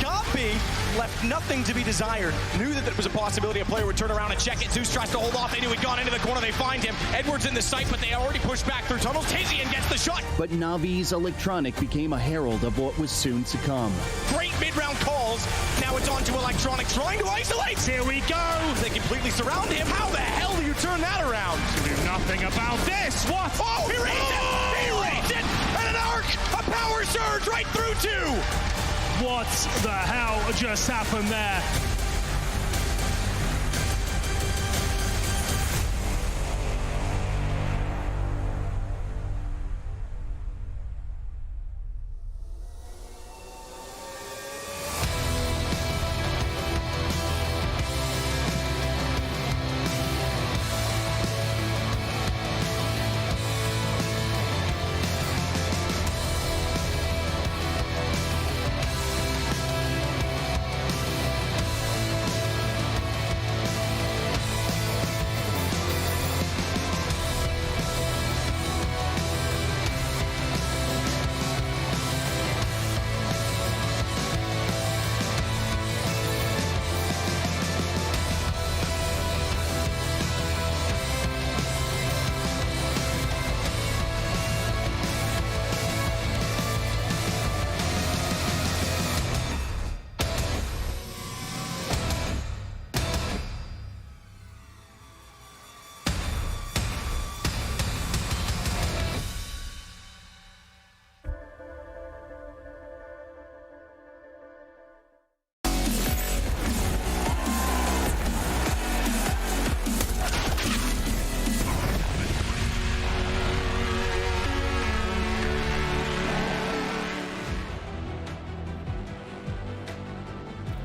[SPEAKER 8] Copy left nothing to be desired. Knew that there was a possibility a player would turn around and check it. Zeus tries to hold off. They knew he'd gone into the corner. They find him. Edwards in the sight, but they already pushed back through tunnels. Tizian gets the shot.
[SPEAKER 7] But NaVi's Electronic became a herald of what was soon to come.
[SPEAKER 8] Great mid-round calls. Now it's on to Electronic trying to isolate. Here we go. They completely surround him. How the hell do you turn that around?
[SPEAKER 9] To do nothing about this. What?
[SPEAKER 8] Oh, he raised it. He raised it. And an arc. A power surge right through 2.
[SPEAKER 9] What the hell just happened there?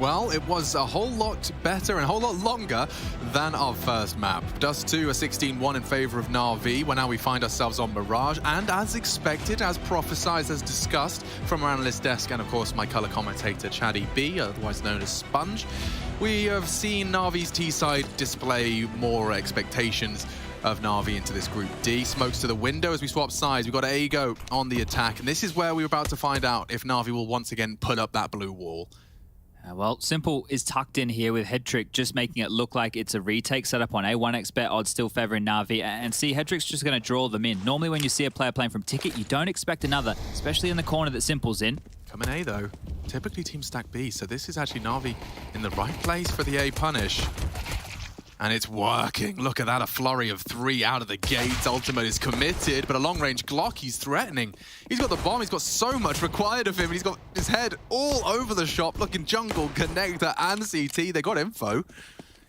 [SPEAKER 5] Well, it was a whole lot better and a whole lot longer than our first map. Dust 2, a 16-1 in favor of NaVi, where now we find ourselves on Mirage, and as expected, as prophesized, as discussed from our analyst desk, and of course my color commentator Chaddy B, otherwise known as Sponge, we have seen NaVi's T-side display more expectations of NaVi into this Group D. Smokes to the window as we swap sides. We've got Ago on the attack, and this is where we're about to find out if NaVi will once again put up that blue wall.
[SPEAKER 6] Well, Simple is tucked in here with Headtrick, just making it look like it's a retake set up on A. 1xBet odds still favoring NaVi. And see, Headtrick's just going to draw them in. Normally when you see a player playing from Ticket, you don't expect another, especially in the corner that Simple's in.
[SPEAKER 5] Coming A though, typically team stack B, so this is actually NaVi in the right place for the A punish. And it's working. Look at that, a flurry of 3 out of the gates. Ultimate is committed, but a long-range Glock, he's threatening. He's got the bomb, he's got so much required of him, and he's got his head all over the shop, looking jungle, connector, and CT. They got info.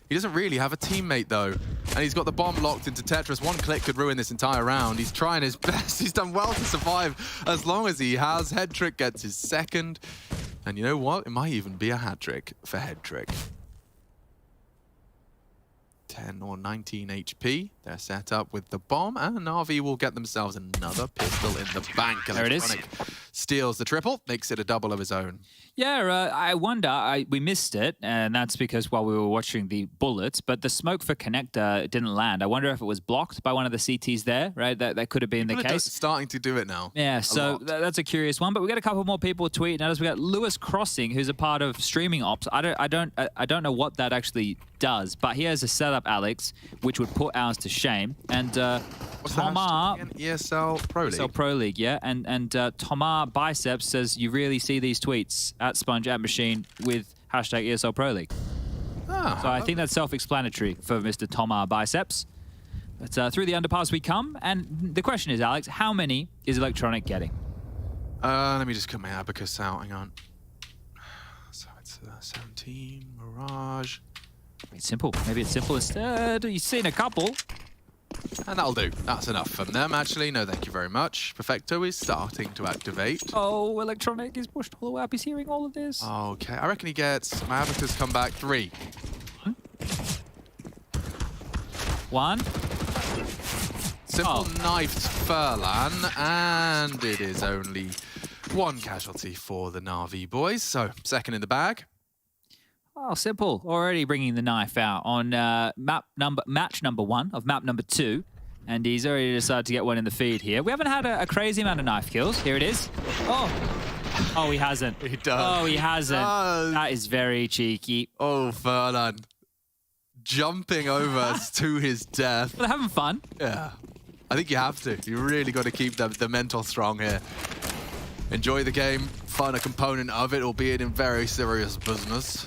[SPEAKER 5] He doesn't really have a teammate, though. And he's got the bomb locked into Tetris. One click could ruin this entire round. He's trying his best. He's done well to survive as long as he has. Headtrick gets his second. And you know what? It might even be a hat trick for Headtrick. 10 or 19 HP. They're set up with the bomb, and NaVi will get themselves another pistol in the bank.
[SPEAKER 6] There it is.
[SPEAKER 5] Steals the triple, makes it a double of his own.
[SPEAKER 6] Yeah, I wonder, we missed it, and that's because while we were watching the bullets, but the smoke for connector didn't land. I wonder if it was blocked by one of the CTs there, right? That could have been the case.
[SPEAKER 5] Starting to do it now.
[SPEAKER 6] Yeah, so that's a curious one, but we got a couple more people tweeting at us. We got Lewis Crossing, who's a part of Streaming Ops. I don't know what that actually does, but he has a setup, Alex, which would put ours to shame. And Tomar,
[SPEAKER 5] ESL Pro League.
[SPEAKER 6] ESL Pro League, yeah. And Tomar Biceps says you really see these tweets at Sponge at Machine with hashtag ESL Pro League. So I think that's self-explanatory for Mr. Tomar Biceps. But through the underpass we come, and the question is, Alex, how many is Electronic getting?
[SPEAKER 5] Let me just cut my abacus out. Hang on. So it's 17 Mirage.
[SPEAKER 6] It's simple. Maybe it's simple instead. You've seen a couple.
[SPEAKER 5] And that'll do. That's enough from them, actually. No, thank you very much. Perfecto is starting to activate.
[SPEAKER 6] Oh, Electronic is pushed all the way up. He's hearing all of this.
[SPEAKER 5] Okay, I reckon he gets... My abacus come back 3.
[SPEAKER 6] 1.
[SPEAKER 5] Simple knifed Furlan, and it is only 1 casualty for the NaVi boys. So, second in the bag.
[SPEAKER 6] Oh, Simple. Already bringing the knife out on match number 1 of map number 2. And he's already decided to get one in the feed here. We haven't had a crazy amount of knife kills. Here it is. Oh, he hasn't.
[SPEAKER 5] He does.
[SPEAKER 6] Oh, he hasn't. That is very cheeky.
[SPEAKER 5] Oh, Furlan. Jumping over to his death.
[SPEAKER 6] Well, they're having fun.
[SPEAKER 5] Yeah. I think you have to. You really got to keep the mental strong here. Enjoy the game. Fun a component of it, albeit in very serious business.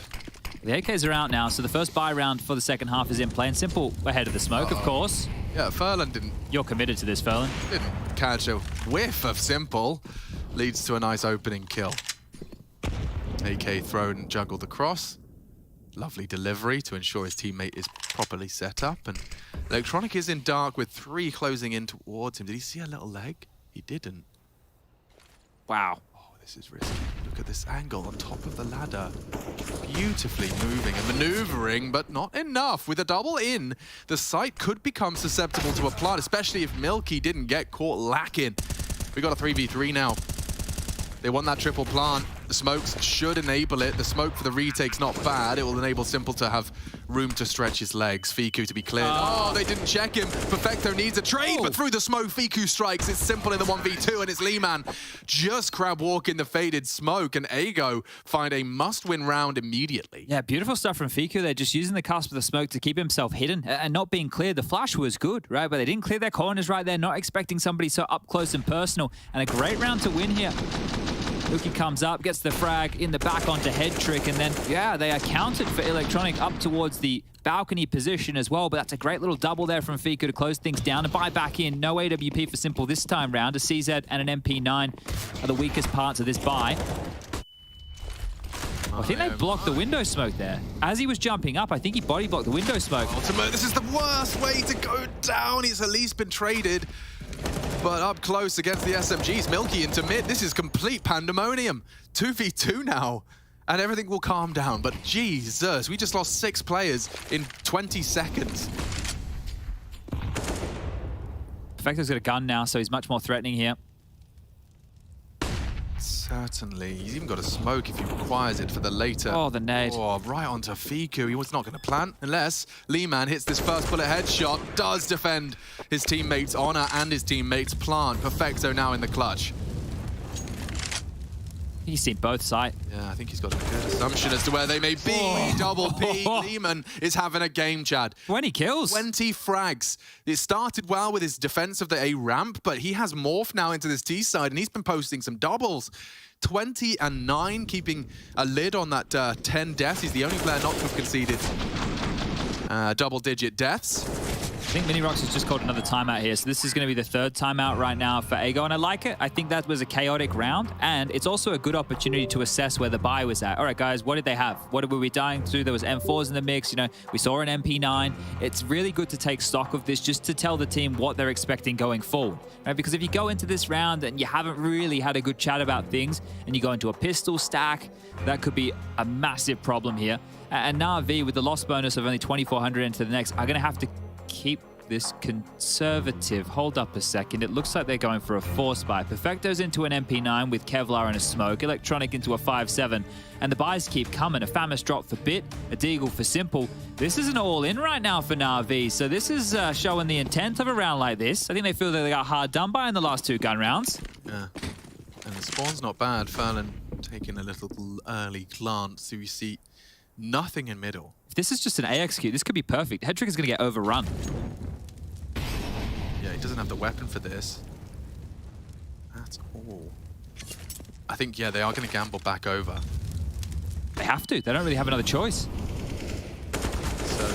[SPEAKER 6] The AKs are out now, so the first buy round for the second half is in play. And Simple ahead of the smoke, of course.
[SPEAKER 5] Yeah, Furlan didn't...
[SPEAKER 6] You're committed to this, Furlan.
[SPEAKER 5] Didn't catch a whiff of Simple. Leads to a nice opening kill. AK thrown, juggled across. Lovely delivery to ensure his teammate is properly set up. And Electronic is in dark with 3 closing in towards him. Did he see a little leg? He didn't.
[SPEAKER 6] Wow.
[SPEAKER 5] This is risky. Look at this angle on top of the ladder. Beautifully moving and maneuvering, but not enough. With a double in, the site could become susceptible to a plant, especially if Milky didn't get caught lacking. We got a 3v3 now. They want that triple plant. The smokes should enable it. The smoke for the retake's not bad. It will enable Simple to have room to stretch his legs. Fiku to be cleared. Oh, they didn't check him. Perfecto needs a trade, but through the smoke, Fiku strikes. It's Simple in the 1v2, and it's Leeman just crab walk in the faded smoke, and Ago find a must-win round immediately.
[SPEAKER 6] Yeah, beautiful stuff from Fiku. They're just using the cusp of the smoke to keep himself hidden and not being cleared. The flash was good, right? But they didn't clear their corners right there, not expecting somebody so up close and personal. And a great round to win here. Luki comes up, gets the frag in the back onto Headtrick, and then, yeah, they accounted for Electronic up towards the balcony position as well, but that's a great little double there from Fiku to close things down and buy back in. No AWP for Simple this time round. A CZ and an MP9 are the weakest parts of this buy. I think they blocked the window smoke there. As he was jumping up, I think he body blocked the window smoke.
[SPEAKER 5] Ultimate, this is the worst way to go down. He's at least been traded. But up close against the SMGs, Milky into mid. This is complete pandemonium. 2v2 now. and everything will calm down. But Jesus, we just lost 6 players in 20 seconds.
[SPEAKER 6] Perfecto's got a gun now, so he's much more threatening here.
[SPEAKER 5] Certainly. He's even got a smoke if he requires it for the later.
[SPEAKER 6] Oh, the nade.
[SPEAKER 5] Oh, right onto Fiku. He was not going to plant unless Leeman hits this first bullet headshot. Does defend his teammates' honor and his teammates' plant. Perfecto now in the clutch.
[SPEAKER 6] He's seen both sides.
[SPEAKER 5] Yeah, I think he's got a good assumption as to where they may be.
[SPEAKER 6] Oh.
[SPEAKER 5] Double P. Leeman is having a game, Chad.
[SPEAKER 6] 20 kills.
[SPEAKER 5] 20 frags. It started well with his defense of the A ramp, but he has morphed now into this T side, and he's been posting some doubles. 20 and 9, keeping a lid on that 10 deaths. He's the only player not to have conceded double-digit deaths.
[SPEAKER 6] I think Minirox has just called another timeout here, so this is going to be the 3rd timeout right now for Ago, and I like it. I think that was a chaotic round, and it's also a good opportunity to assess where the buy was at. All right, guys, what did they have? What were we dying through? There was M4s in the mix. You know, we saw an MP9. It's really good to take stock of this just to tell the team what they're expecting going forward, right? Because if you go into this round and you haven't really had a good chat about things, and you go into a pistol stack, that could be a massive problem here. And NaVi, with the loss bonus of only 2,400 into the next, are going to have to keep this conservative. Hold up a second. It looks like they're going for a force buy. Perfecto's into an MP9 with Kevlar and a smoke. Electronic into a 5.7. And the buys keep coming. A Famous drop for Bit. A Deagle for Simple. This is an all-in right now for NaVi. So this is showing the intent of a round like this. I think they feel that they got hard done by in the last 2 gun rounds.
[SPEAKER 5] Yeah. And the spawn's not bad. Furlan taking a little early glance. So you see nothing in middle.
[SPEAKER 6] If this is just an AXQ, this could be perfect. Headtrick is going to get overrun.
[SPEAKER 5] Yeah, he doesn't have the weapon for this. That's all. I think, yeah, they are going to gamble back over.
[SPEAKER 6] They have to. They don't really have another choice.
[SPEAKER 5] So,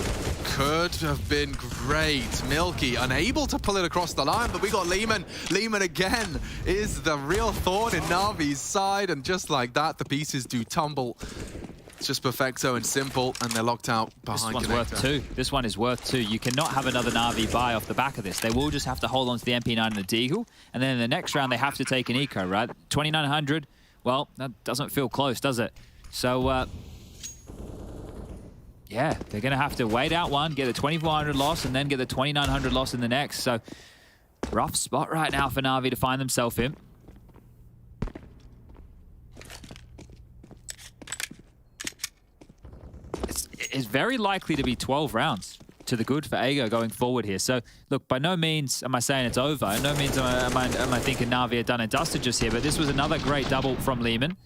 [SPEAKER 5] could have been great. Milky unable to pull it across the line, but we got Leeman. Leeman again is the real thorn in Navi's side, and just like that, the pieces do tumble. It's just Perfecto and Simple, and they're locked out behind.
[SPEAKER 6] This one's worth 2. This one is worth 2. You cannot have another NaVi buy off the back of this. They will just have to hold on to the MP9 and the Deagle, and then in the next round, they have to take an eco, right? 2,900, well, that doesn't feel close, does it? So, yeah, they're going to have to wait out one, get the 2,400 loss, and then get the 2,900 loss in the next. So, rough spot right now for NaVi to find themselves in. It's very likely to be 12 rounds to the good for Ago going forward here. So, look, by no means am I saying it's over. By no means am I thinking NaVi are done and dusted just here, but this was another great double from Leeman.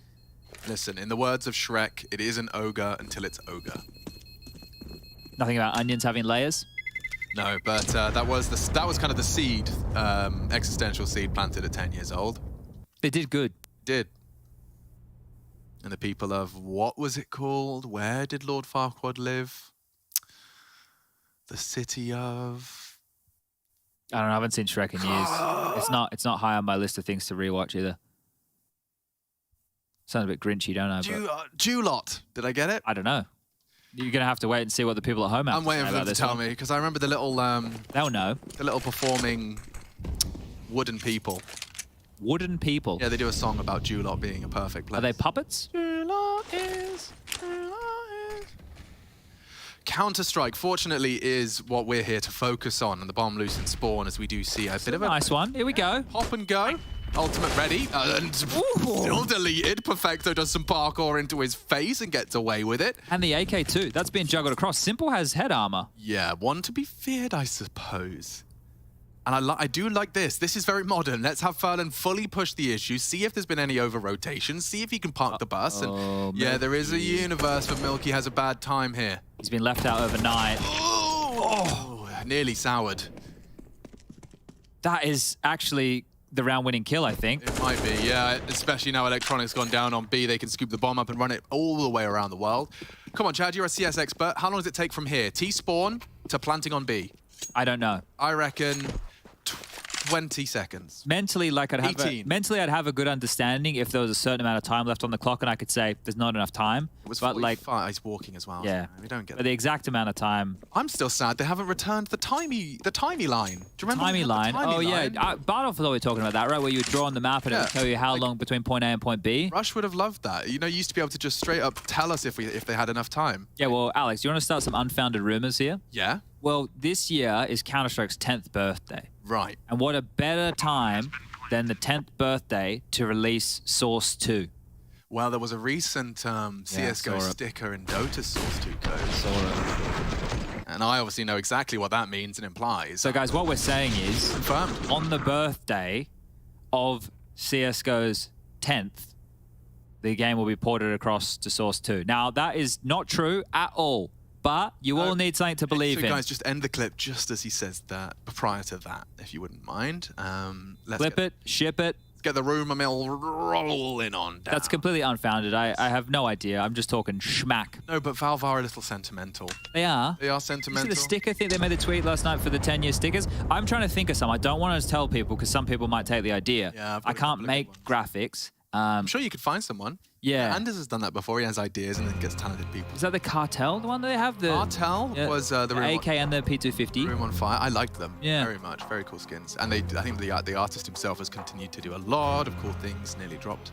[SPEAKER 5] Listen, in the words of Shrek, it isn't ogre until it's ogre.
[SPEAKER 6] Nothing about onions having layers?
[SPEAKER 5] No, but that was kind of the seed, existential seed planted at 10 years old.
[SPEAKER 6] They did good.
[SPEAKER 5] Did. And the people of, what was it called? Where did Lord Farquaad live? The city of...
[SPEAKER 6] I don't know, I haven't seen Shrek in years. It's not high on my list of things to rewatch either. Sounds a bit Grinchy, don't I?
[SPEAKER 5] Julot. Did I get it?
[SPEAKER 6] I don't know. You're going to have to wait and see what the people at home have
[SPEAKER 5] I'm waiting for them to tell me, because I remember the little...
[SPEAKER 6] They'll know.
[SPEAKER 5] The little performing wooden people.
[SPEAKER 6] Wooden people?
[SPEAKER 5] Yeah, they do a song about Julot being a perfect place.
[SPEAKER 6] Are they puppets?
[SPEAKER 5] Julot is... Counter-Strike, fortunately, is what we're here to focus on, and the bomb loose and spawn, as we do see a bit of a...
[SPEAKER 6] Nice one. Here we go.
[SPEAKER 5] Hop and go. Ultimate ready. And still deleted. Perfecto does some parkour into his face and gets away with it.
[SPEAKER 6] And the AK too. That's being juggled across. Simple has head armor.
[SPEAKER 5] Yeah, one to be feared, I suppose. And I do like this. This is very modern. Let's have Furlan fully push the issue, see if there's been any over-rotation, see if he can park the bus. And yeah, there is a universe, but Milky has a bad time here.
[SPEAKER 6] He's been left out overnight.
[SPEAKER 5] Oh, nearly soured.
[SPEAKER 6] That is actually the round-winning kill, I think.
[SPEAKER 5] It might be, yeah. Especially now Electronic's gone down on B. They can scoop the bomb up and run it all the way around the world. Come on, Chad, you're a CS expert. How long does it take from here? T-spawn to planting on B?
[SPEAKER 6] I don't know.
[SPEAKER 5] I reckon 20 seconds.
[SPEAKER 6] Mentally, like I'd have
[SPEAKER 5] 18.
[SPEAKER 6] mentally, I'd have a good understanding if there was a certain amount of time left on the clock, and I could say there's not enough time.
[SPEAKER 5] It was
[SPEAKER 6] but
[SPEAKER 5] 45.
[SPEAKER 6] like,
[SPEAKER 5] He's walking as well.
[SPEAKER 6] yeah,
[SPEAKER 5] So we don't get
[SPEAKER 6] but the exact amount of time.
[SPEAKER 5] I'm still sad they haven't returned the timey line. Do you remember
[SPEAKER 6] Timey
[SPEAKER 5] the
[SPEAKER 6] line?
[SPEAKER 5] timey
[SPEAKER 6] Oh
[SPEAKER 5] line?
[SPEAKER 6] yeah, Bardolph was always talking about that, right? Where you would draw on the map and it would tell you how long between point A and point B.
[SPEAKER 5] Rush would have loved that. You know, you used to be able to just straight up tell us if they had enough time.
[SPEAKER 6] Yeah, well, Alex, you want to start some unfounded rumors here?
[SPEAKER 5] Yeah.
[SPEAKER 6] Well, this year is Counter-Strike's 10th birthday.
[SPEAKER 5] Right.
[SPEAKER 6] And what a better time than the 10th birthday to release Source 2.
[SPEAKER 5] Well, there was a recent CSGO sticker in Dota Source 2 code.
[SPEAKER 6] Saw it.
[SPEAKER 5] And I obviously know exactly what that means and implies.
[SPEAKER 6] So guys, what we're saying is,
[SPEAKER 5] confirmed.
[SPEAKER 6] On the birthday of CSGO's 10th, the game will be ported across to Source 2. Now, that is not true at all, but you all need something to believe in.
[SPEAKER 5] Guys, just end the clip just as he says that, prior to that, if you wouldn't mind. Let's
[SPEAKER 6] Flip it, ship it.
[SPEAKER 5] Let's get the rumor mill rolling on down.
[SPEAKER 6] That's completely unfounded. I have no idea. I'm just talking schmack.
[SPEAKER 5] No, but Valve are a little sentimental.
[SPEAKER 6] They are.
[SPEAKER 5] They are
[SPEAKER 6] You
[SPEAKER 5] sentimental.
[SPEAKER 6] see the sticker thing? They made a tweet last night for the 10-year stickers. I'm trying to think of some. I don't want to tell people because some people might take the idea.
[SPEAKER 5] Yeah,
[SPEAKER 6] I can't make graphics.
[SPEAKER 5] I'm sure you could find someone.
[SPEAKER 6] Yeah.
[SPEAKER 5] Anders has done that before. He has ideas and then gets talented people.
[SPEAKER 6] Is that the Cartel, the one that they have? The
[SPEAKER 5] Cartel was the
[SPEAKER 6] AK and the P250.
[SPEAKER 5] Room on Fire. I liked them
[SPEAKER 6] very
[SPEAKER 5] much. Very cool skins. And I think the artist himself has continued to do a lot of cool things. Nearly dropped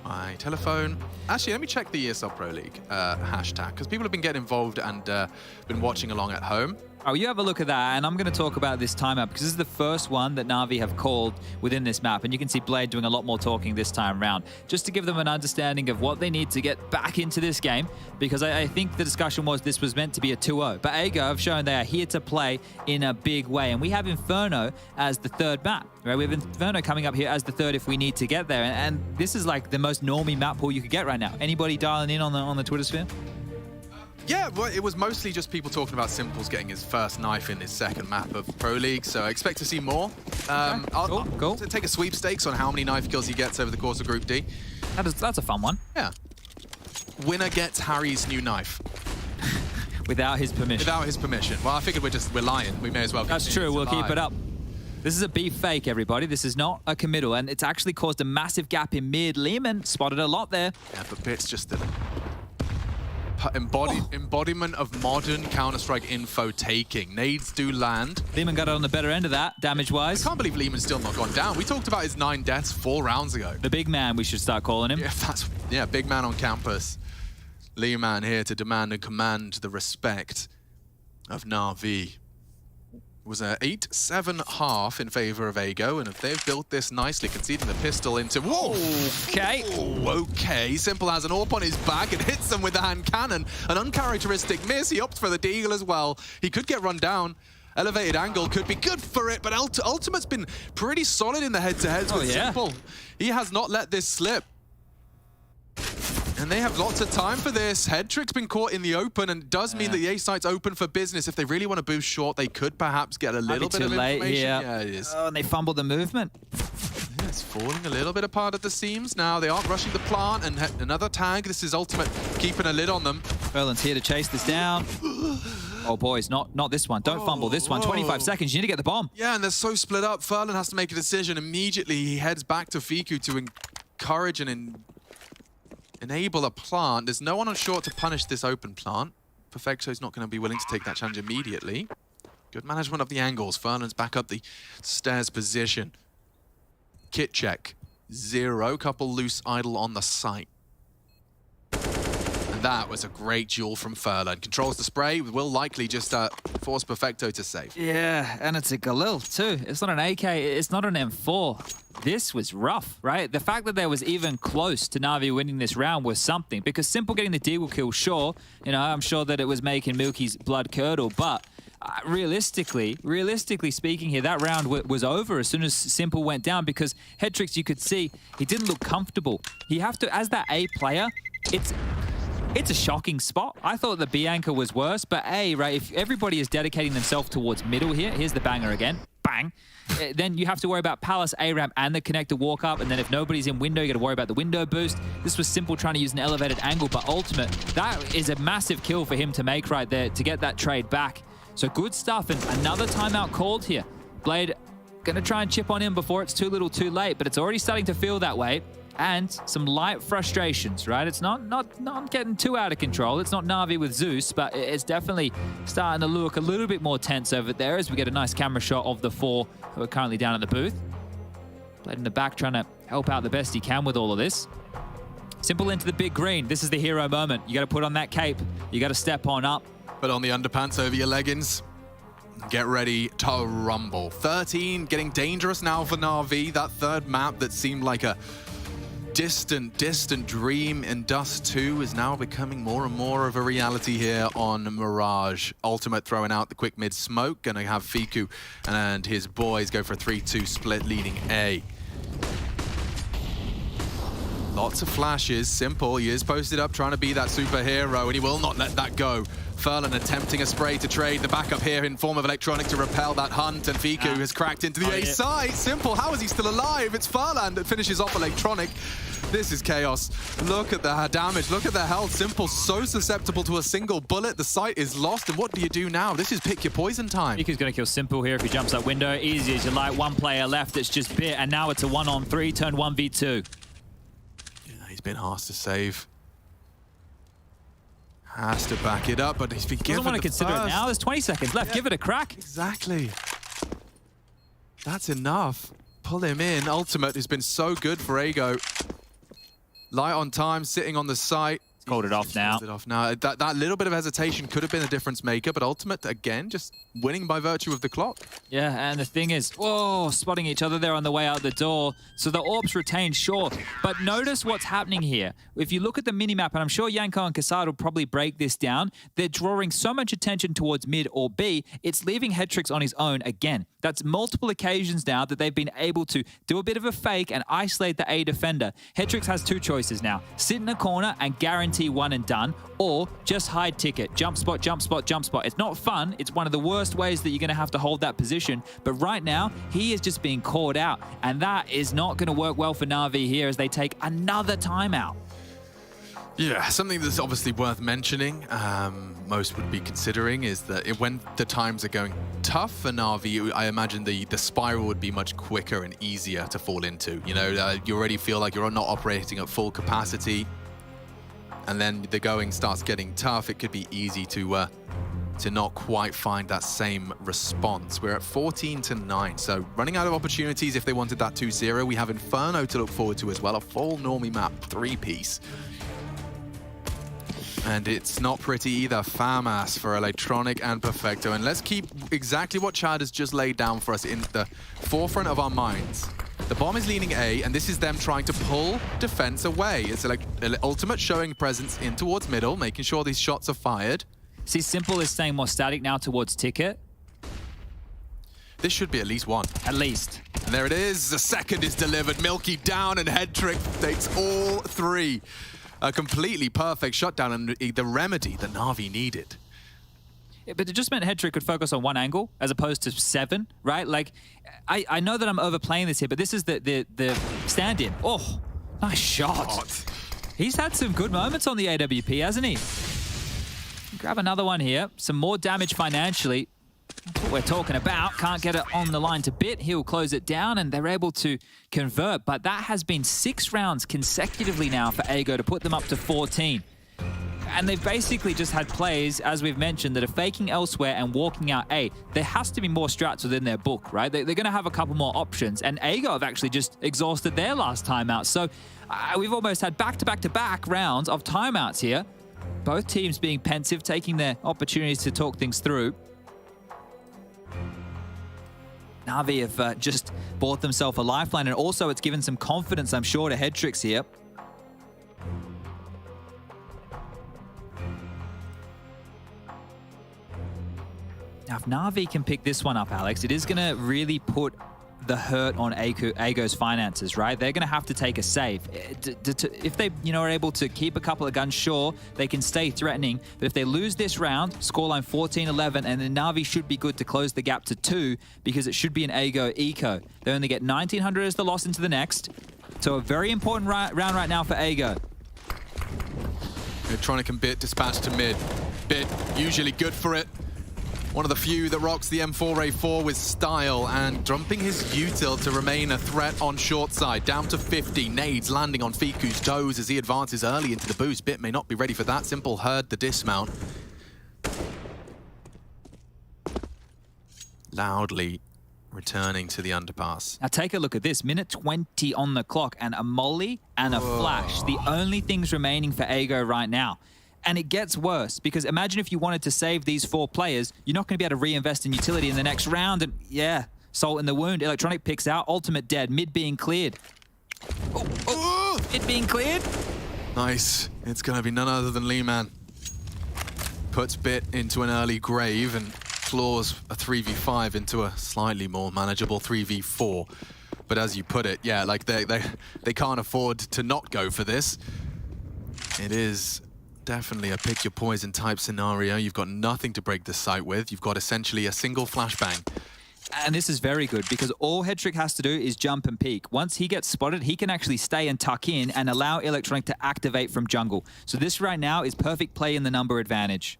[SPEAKER 5] my telephone. Actually, let me check the ESL Pro League hashtag, because people have been getting involved and been watching along at home.
[SPEAKER 6] Oh, you have a look at that, and I'm going to talk about this timeout because this is the first one that NaVi have called within this map, and you can see Blade doing a lot more talking this time around, just to give them an understanding of what they need to get back into this game, because I think the discussion was this was meant to be a 2-0, but Ago have shown they are here to play in a big way, and we have Inferno as the third map, right? We have Inferno coming up here as the third if we need to get there, and this is like the most normie map pool you could get right now. Anybody dialing in on the Twitter sphere?
[SPEAKER 5] Yeah, well, it was mostly just people talking about Simples getting his first knife in his second map of Pro League, so I expect to see more. I'll take a sweepstakes on how many knife kills he gets over the course of Group D.
[SPEAKER 6] That's a fun one.
[SPEAKER 5] Yeah. Winner gets Harry's new knife.
[SPEAKER 6] Without his permission.
[SPEAKER 5] Without his permission. Well, I figured we're lying. We may as well.
[SPEAKER 6] That's true. We'll keep it up. This is a B fake, everybody. This is not a committal, and it's actually caused a massive gap in mid. Lehman spotted a lot there.
[SPEAKER 5] Yeah, but Bit's just the embodiment of modern Counter-Strike info taking. Nades do land.
[SPEAKER 6] Lehman got it on the better end of that, damage-wise.
[SPEAKER 5] I can't believe Lehman's still not gone down. We talked about his 9 deaths 4 rounds ago.
[SPEAKER 6] The big man, we should start calling him.
[SPEAKER 5] Yeah, big man on campus. Lehman here to demand and command the respect of NaVi. It was an 8-7 half in favor of Ago, and if they've built this nicely, conceding the pistol into... Whoa!
[SPEAKER 6] Okay.
[SPEAKER 5] Oh, okay. Simple has an AWP on his back and hits them with the hand cannon. An uncharacteristic miss. He opts for the deagle as well. He could get run down. Elevated angle could be good for it, but Ultimate's been pretty solid in the head-to-heads with Simple. He has not let this slip. And they have lots of time for this. Headtrick's been caught in the open, and it does mean that the A site's open for business. If they really want to boost short, they could perhaps get a little bit of information.
[SPEAKER 6] Here.
[SPEAKER 5] Yeah, it is.
[SPEAKER 6] Oh, and they fumbled the movement.
[SPEAKER 5] Yeah, it's falling a little bit apart at the seams now. They aren't rushing the plant, and another tag. This is Ultimate keeping a lid on them.
[SPEAKER 6] Ferland's here to chase this down. Oh, boys, not this one. Don't fumble this one. 25 seconds. You need to get the bomb.
[SPEAKER 5] Yeah, and they're so split up. Ferland has to make a decision. Immediately, he heads back to Fiku to encourage and enable a plant. There's no one on short to punish this open plant. Perfecto's not going to be willing to take that challenge immediately. Good management of the angles. Ferland's back up the stairs position. Kit check. 0. Couple loose idle on the site. And that was a great duel from Ferland. Controls the spray. Will likely just force Perfecto to save.
[SPEAKER 6] Yeah, and it's a Galil too. It's not an AK. It's not an M4. This was rough, right? The fact that there was even close to NaVi winning this round was something, because Simple getting the deagle kill, sure, you know, I'm sure that it was making Milky's blood curdle, but realistically speaking here, that round was over as soon as Simple went down, because Headtricks, you could see, he didn't look comfortable. He have to, as that A player, it's a shocking spot. I thought the B anchor was worse, but A, right, if everybody is dedicating themselves towards middle here, here's the banger again, bang. Then you have to worry about Palace, A-ramp, and the connector walk up, and then if nobody's in window, you got to worry about the window boost. This was Simple trying to use an elevated angle, but Ultimate, that is a massive kill for him to make right there to get that trade back. So good stuff, and another timeout called here. Blade, Gonna try and chip on him before it's too little too late, but it's already starting to feel that way. And some light frustrations, right? It's not getting too out of control. It's not NaVi with Zeus, but it's definitely starting to look a little bit more tense over there as we get a nice camera shot of the 4 who are currently down at the booth. Blade in the back trying to help out the best he can with all of this. Simple into the big green. This is the hero moment. You got to put on that cape. You got to step on up.
[SPEAKER 5] Put on the underpants over your leggings. Get ready to rumble. 13 getting dangerous now for NaVi. That third map that seemed like a distant dream in Dust 2 is now becoming more and more of a reality here on Mirage. Ultimate throwing out the quick mid smoke. Gonna have Fiku and his boys go for a 3-2 split leading A. Lots of flashes. Simple, he is posted up trying to be that superhero and he will not let that go. Furlan attempting a spray to trade the backup here in form of Electronic to repel that hunt, and Fiku has cracked into the A site. Simple, how is he still alive? It's Furlan that finishes off Electronic. This is chaos. Look at the damage, look at the health. Simple, so susceptible to a single bullet. The site is lost, and what do you do now? This is pick your poison time.
[SPEAKER 6] Fiku's gonna kill Simple here if he jumps that window. Easy as you like, 1 player left, it's just bit, and now it's a 1-on-3, turn 1v2.
[SPEAKER 5] Yeah, he's been hard to save. Has to back it up, but he's been given the
[SPEAKER 6] want to consider it now. There's 20 seconds left. Yeah. Give it a crack.
[SPEAKER 5] Exactly. That's enough. Pull him in. Ultimate has been so good for Ago. Light on time, sitting on the site.
[SPEAKER 6] Called it off now.
[SPEAKER 5] That little bit of hesitation could have been a difference maker, but Ultimate, again, just winning by virtue of the clock.
[SPEAKER 6] Yeah, and the thing is, whoa, spotting each other there on the way out the door. So the Orbs retain, sure. But notice what's happening here. If you look at the minimap, and I'm sure Yanko and Kassad will probably break this down, they're drawing so much attention towards mid or B, it's leaving Hetrix on his own again. That's multiple occasions now that they've been able to do a bit of a fake and isolate the A defender. Hetrix has 2 choices now. Sit in a corner and guarantee 1 and done, or just hide ticket. Jump spot, jump spot, jump spot. It's not fun. It's one of the worst ways that you're going to have to hold that position. But right now, he is just being caught out. And that is not going to work well for NaVi here as they take another timeout.
[SPEAKER 5] Yeah, something that's obviously worth mentioning, most would be considering, is that when the times are going tough for NaVi, I imagine the spiral would be much quicker and easier to fall into. You know, you already feel like you're not operating at full capacity, and then the going starts getting tough. It could be easy to not quite find that same response. We're at 14-9, so running out of opportunities if they wanted that 2-0. We have Inferno to look forward to as well, a full normie map 3-piece. And it's not pretty either. FAMAS for Electronic and Perfecto. And let's keep exactly what Chad has just laid down for us in the forefront of our minds. The bomb is leaning A, and this is them trying to pull defense away. It's like Ultimate showing presence in towards middle, making sure these shots are fired.
[SPEAKER 6] See, Simple is staying more static now towards ticket.
[SPEAKER 5] This should be at least 1.
[SPEAKER 6] At least.
[SPEAKER 5] And there it is. The second is delivered. Milky down, and Head Trick takes all 3. A completely perfect shutdown and the remedy that NaVi needed.
[SPEAKER 6] Yeah, but it just meant Headtrick could focus on 1 angle as opposed to 7, right? Like, I know that I'm overplaying this here, but this is the stand-in. Oh, nice shot. He's had some good moments on the AWP, hasn't he? Grab another one here. Some more damage financially. That's what we're talking about. Can't get it on the line to bit. He'll close it down, and they're able to convert. But that has been 6 rounds consecutively now for Ago to put them up to 14. And they've basically just had plays, as we've mentioned, that are faking elsewhere and walking out A. There has to be more strats within their book, right? They're going to have a couple more options. And Ago have actually just exhausted their last timeout. So we've almost had back-to-back-to-back rounds of timeouts here. Both teams being pensive, taking their opportunities to talk things through. NaVi have just bought themselves a lifeline, and also it's given some confidence, I'm sure, to Headtrix here. Now, if NaVi can pick this one up, Alex, it is going to really put the hurt on Ago's finances, right? They're going to have to take a save. If they, are able to keep a couple of guns, sure, they can stay threatening. But if they lose this round, scoreline 14-11, and then NaVi should be good to close the gap to 2 because it should be an Ago eco. They only get 1,900 as the loss into the next. So a very important round right now for Ago.
[SPEAKER 5] Electronic and Bit dispatched to mid. Bit usually good for it. One of the few that rocks the M4A4 with style and dumping his util to remain a threat on short side. Down to 50. Nades landing on Fiku's toes as he advances early into the boost. Bit may not be ready for that. Simple heard the dismount. Loudly returning to the underpass.
[SPEAKER 6] Now take a look at this. Minute 20 on the clock and a molly and a flash. The only things remaining for Ego right now. And it gets worse, because imagine if you wanted to save these 4 players, you're not going to be able to reinvest in utility in the next round. And yeah, salt in the wound. Electronic picks out, ultimate dead, mid being cleared. Mid being cleared.
[SPEAKER 5] Nice. It's going to be none other than Leeman. Puts Bit into an early grave and claws a 3v5 into a slightly more manageable 3v4. But as you put it, yeah, like they can't afford to not go for this. It is definitely a pick your poison type scenario. You've got nothing to break the site with. You've got essentially a single flashbang.
[SPEAKER 6] And this is very good, because all Hedrick has to do is jump and peek. Once he gets spotted, he can actually stay and tuck in and allow Electronic to activate from jungle. So this right now is perfect play in the number advantage.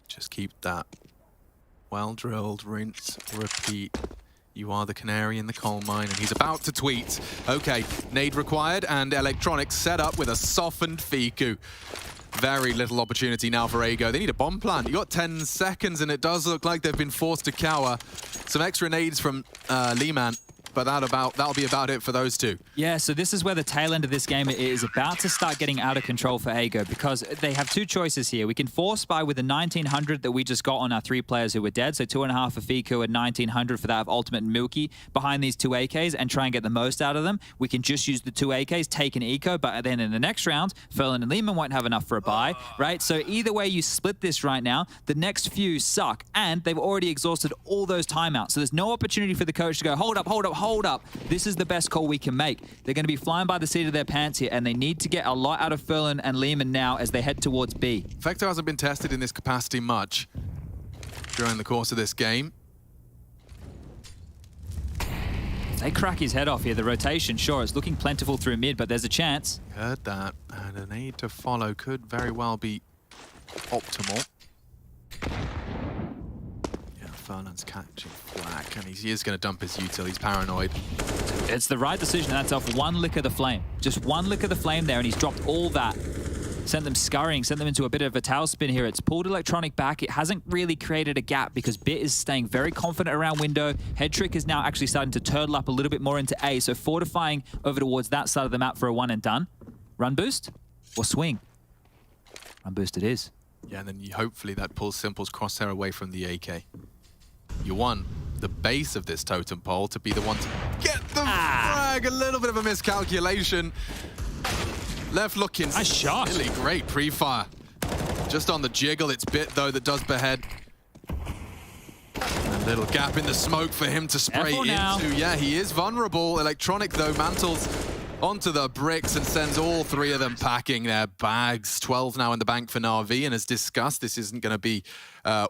[SPEAKER 5] Just keep that well-drilled, rinse, repeat. You are the canary in the coal mine, and he's about to tweet. Okay, nade required, and Electronics set up with a softened Fiku. Very little opportunity now for Ego. They need a bomb plant. You got 10 seconds, and it does look like they've been forced to cower. Some extra nades from Leeman, but that'll be about it for those two.
[SPEAKER 6] Yeah, so this is where the tail end of this game is about to start getting out of control for Ego, because they have 2 choices here. We can force buy with the 1900 that we just got on our 3 players who were dead, so 2.5 for Fiku and 1900 for that of Ultimate and Milky behind these 2 AKs and try and get the most out of them. We can just use the 2 AKs, take an eco, but then in the next round, Ferlin and Lehman won't have enough for a buy, right? So either way you split this right now, the next few suck, and they've already exhausted all those timeouts. So there's no opportunity for the coach to go, hold up, hold up, hold up. This is the best call we can make. They're going to be flying by the seat of their pants here, and they need to get a lot out of Ferlin and Lehman now as they head towards B.
[SPEAKER 5] Vector hasn't been tested in this capacity much during the course of this game.
[SPEAKER 6] They crack his head off here. The rotation, sure, it's looking plentiful through mid, but there's a chance.
[SPEAKER 5] Heard that, and an aid to follow could very well be optimal. Ferlin's catching flack, and he is going to dump his util. He's paranoid.
[SPEAKER 6] It's the right decision. That's off 1 lick of the flame. Just 1 lick of the flame there, and he's dropped all that. Sent them scurrying, sent them into a bit of a tailspin here. It's pulled Electronic back. It hasn't really created a gap because Bit is staying very confident around window. Hedrick is now actually starting to turtle up a little bit more into A, so fortifying over towards that side of the map for a 1 and done. Run boost or swing? Run boost it is.
[SPEAKER 5] Yeah, and then hopefully that pulls Simple's crosshair away from the AK. You want the base of this totem pole to be the one to get the frag. A little bit of a miscalculation. Left looking
[SPEAKER 6] nice shot.
[SPEAKER 5] Really great pre-fire. Just on the jiggle, it's Bit though that does behead. A little gap in the smoke for him to spray into.
[SPEAKER 6] Now.
[SPEAKER 5] Yeah, he is vulnerable. Electronic though mantles onto the bricks and sends all 3 of them packing their bags. 12 now in the bank for NaVi, and as discussed, this isn't going to be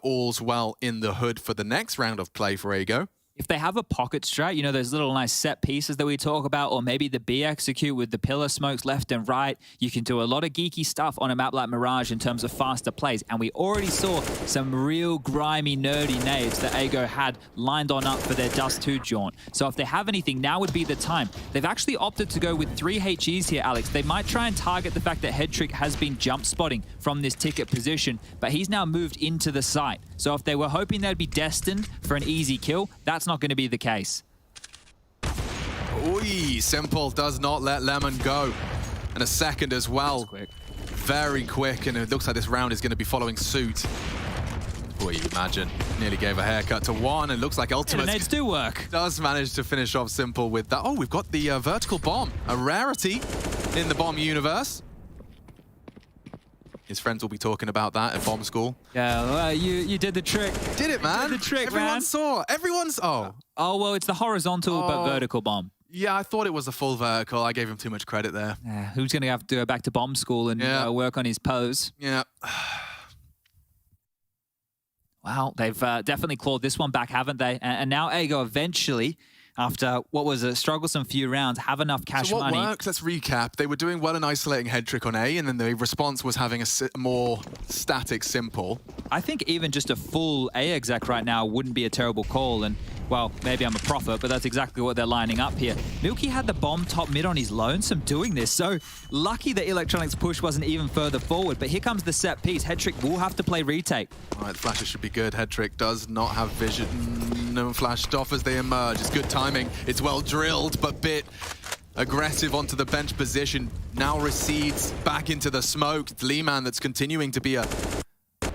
[SPEAKER 5] all's well in the hood for the next round of play for Ego.
[SPEAKER 6] If they have a pocket strat, you know, those little nice set pieces that we talk about, or maybe the B execute with the pillar smokes left and right, you can do a lot of geeky stuff on a map like Mirage in terms of faster plays. And we already saw some real grimy, nerdy nades that Ego had lined on up for their Dust 2 jaunt. So if they have anything, now would be the time. They've actually opted to go with 3 HEs here, Alex. They might try and target the fact that Hedrick has been jump spotting from this ticket position, but he's now moved into the site. So if they were hoping they'd be destined for an easy kill, that's not going to be the case.
[SPEAKER 5] Oi, Simple does not let Lemon go. And a second as well.
[SPEAKER 6] Quick.
[SPEAKER 5] Very quick, and it looks like this round is going to be following suit. Boy, imagine. Nearly gave a haircut to 1, and looks like Ultimate
[SPEAKER 6] nades do work.
[SPEAKER 5] Does manage to finish off Simple with that. Oh, we've got the vertical bomb. A rarity in the bomb universe. His friends will be talking about that at bomb school.
[SPEAKER 6] Yeah, well, you did the trick.
[SPEAKER 5] Did it, man?
[SPEAKER 6] You did the trick,
[SPEAKER 5] Everyone
[SPEAKER 6] man.
[SPEAKER 5] saw. Everyone's... Oh.
[SPEAKER 6] Oh, well, it's the horizontal but vertical bomb.
[SPEAKER 5] Yeah, I thought it was a full vertical. I gave him too much credit there.
[SPEAKER 6] Who's going to have to go back to bomb school and work on his pose?
[SPEAKER 5] Yeah.
[SPEAKER 6] Well, they've definitely clawed this one back, haven't they? And now Ego eventually, after what was a strugglesome few rounds, have enough cash
[SPEAKER 5] so what
[SPEAKER 6] money.
[SPEAKER 5] worked? Let's recap. They were doing well in isolating Headtrick on A, and then the response was having a more static simple.
[SPEAKER 6] I think even just a full A exec right now wouldn't be a terrible call, and well, maybe I'm a prophet, but that's exactly what they're lining up here. Milky had the bomb top mid on his lonesome doing this, so lucky that Electronics' push wasn't even further forward, but here comes the set piece. Headtrick will have to play retake.
[SPEAKER 5] All right, flashes should be good. Headtrick does not have vision. No flashed off as they emerge. It's good timing. It's well drilled, but Bit aggressive onto the bench position. Now recedes back into the smoke. It's Leeman that's continuing to be a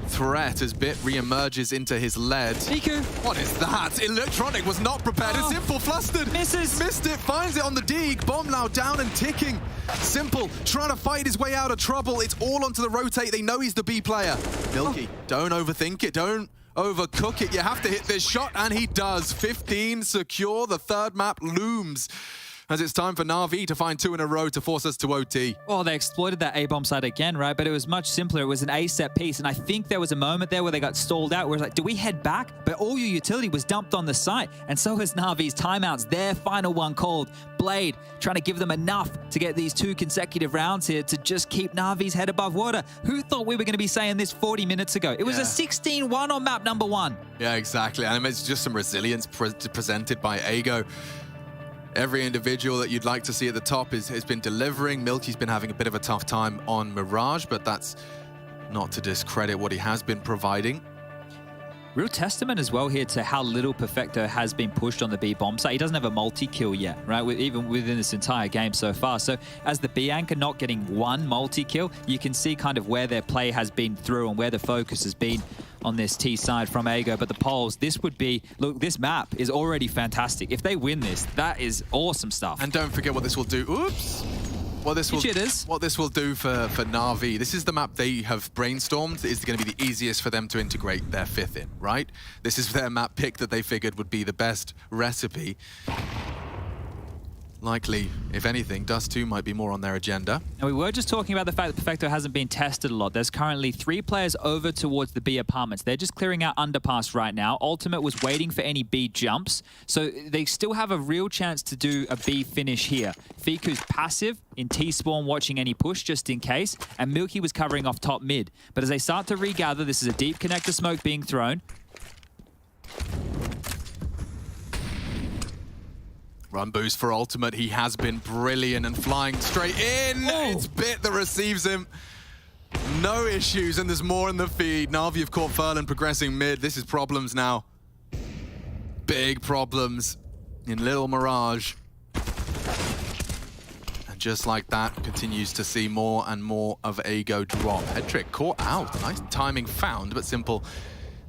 [SPEAKER 5] threat as Bit re-emerges into his lead.
[SPEAKER 6] Miku!
[SPEAKER 5] What is that? Electronic was not prepared.
[SPEAKER 6] Oh.
[SPEAKER 5] Simple flustered.
[SPEAKER 6] Misses.
[SPEAKER 5] Missed it. Finds it on the dig. Bomb now down and ticking. Simple trying to fight his way out of trouble. It's all onto the rotate. They know he's the B player. Milky, don't overthink it. Don't overcook it. You have to hit this shot, and he does. 15 secure. The third map looms as it's time for NaVi to find 2 in a row to force us to OT.
[SPEAKER 6] Well, they exploited that A-bomb side again, right? But it was much simpler. It was an A set piece, and I think there was a moment there where they got stalled out where it's like, do we head back? But all your utility was dumped on the site, and so has NaVi's timeouts. Their final one called. Blade trying to give them enough to get these 2 consecutive rounds here to just keep NaVi's head above water. Who thought we were going to be saying this 40 minutes ago? It was a 16-1 on map number 1.
[SPEAKER 5] Yeah, exactly. And it's just some resilience presented by Ago. Every individual that you'd like to see at the top has been delivering. Milky's been having a bit of a tough time on Mirage, but that's not to discredit what he has been providing.
[SPEAKER 6] Real testament as well here to how little Perfecto has been pushed on the B bomb side. He doesn't have a multi-kill yet, right? Even within this entire game so far. So as the B anchor not getting 1 multi-kill, you can see kind of where their play has been through and where the focus has been on this T side from Ago. But the polls, this would be, look, this map is already fantastic. If they win this, that is awesome stuff.
[SPEAKER 5] And don't forget what this will do. Oops. What this will do for NaVi. This is the map they have brainstormed. Is going to be the easiest for them to integrate their 5th in, right? This is their map pick that they figured would be the best recipe. Likely, if anything, Dust 2 might be more on their agenda.
[SPEAKER 6] And we were just talking about the fact that Perfecto hasn't been tested a lot. There's currently 3 players over towards the B apartments. They're just clearing out underpass right now. Ultimate was waiting for any B jumps, so they still have a real chance to do a B finish here. Fiku's passive in T-spawn watching any push just in case, and Milky was covering off top mid. But as they start to regather, this is a deep connector smoke being thrown.
[SPEAKER 5] Run boost for Ultimate. He has been brilliant and flying straight in. Oh. It's Bit that receives him. No issues, and there's more in the feed. NaVi have caught Furlan progressing mid. This is problems now. Big problems in Little Mirage. And just like that, continues to see more and more of Ago drop. Headtrick caught out. Nice timing found, but Simple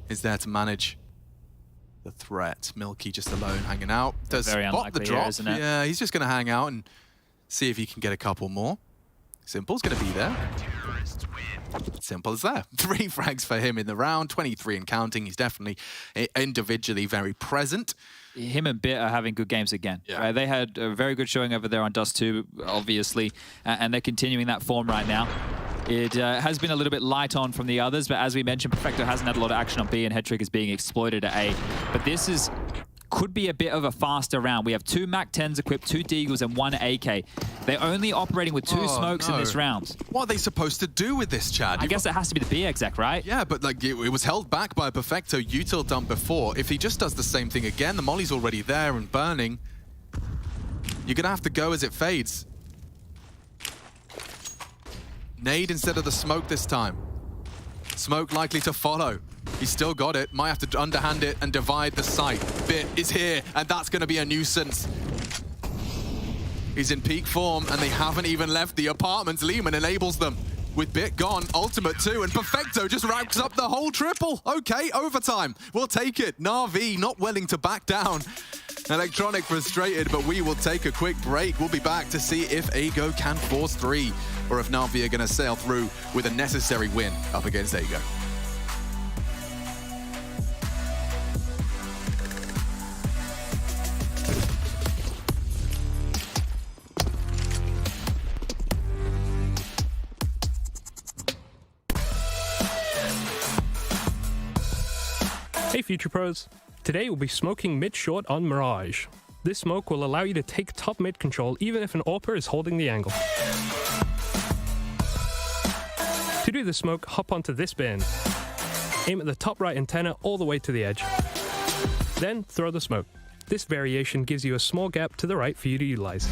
[SPEAKER 5] is there to manage the threat. Milky just alone hanging out. Does spot the drop.
[SPEAKER 6] Here, isn't it?
[SPEAKER 5] Yeah, he's just going to hang out and see if he can get a couple more. Simple's going to be there. Simple as that. 3 frags for him in the round, 23 and counting. He's definitely individually very present.
[SPEAKER 6] Him and Bit are having good games again.
[SPEAKER 5] Yeah.
[SPEAKER 6] Right? They had a very good showing over there on Dust 2, obviously, and they're continuing that form right now. It has been a little bit light on from the others, but as we mentioned, Perfecto hasn't had a lot of action on B, and Headtrick is being exploited at A. But this could be a bit of a faster round. We have 2 MAC-10s equipped, 2 Deagles, and 1 AK. They're only operating with 2 smokes in this round.
[SPEAKER 5] What are they supposed to do with this, Chad?
[SPEAKER 6] I guess it has to be the B exec, right?
[SPEAKER 5] Yeah, but like it was held back by a Perfecto util dump before. If he just does the same thing again, the molly's already there and burning. You're going to have to go as it fades. Nade instead of the smoke this time. Smoke likely to follow. He's still got it. Might have to underhand it and divide the site. Bit is here, and that's going to be a nuisance. He's in peak form, and they haven't even left the apartments. Lehman enables them. With Bit gone, Ultimate 2, and Perfecto just racks up the whole triple. Okay, overtime. We'll take it. NaVi not willing to back down. Electronic frustrated, but we will take a quick break. We'll be back to see if Ago can force 3, or if NaVi are going to sail through with a necessary win up against Ago.
[SPEAKER 10] Hey Future Pros, today we'll be smoking mid-short on Mirage.
[SPEAKER 9] This smoke will allow you to take top mid control even if an AWPer is holding the angle. To do the smoke, hop onto this bin. Aim at the top right antenna all the way to the edge. Then throw the smoke. This variation gives you a small gap to the right for you to utilize.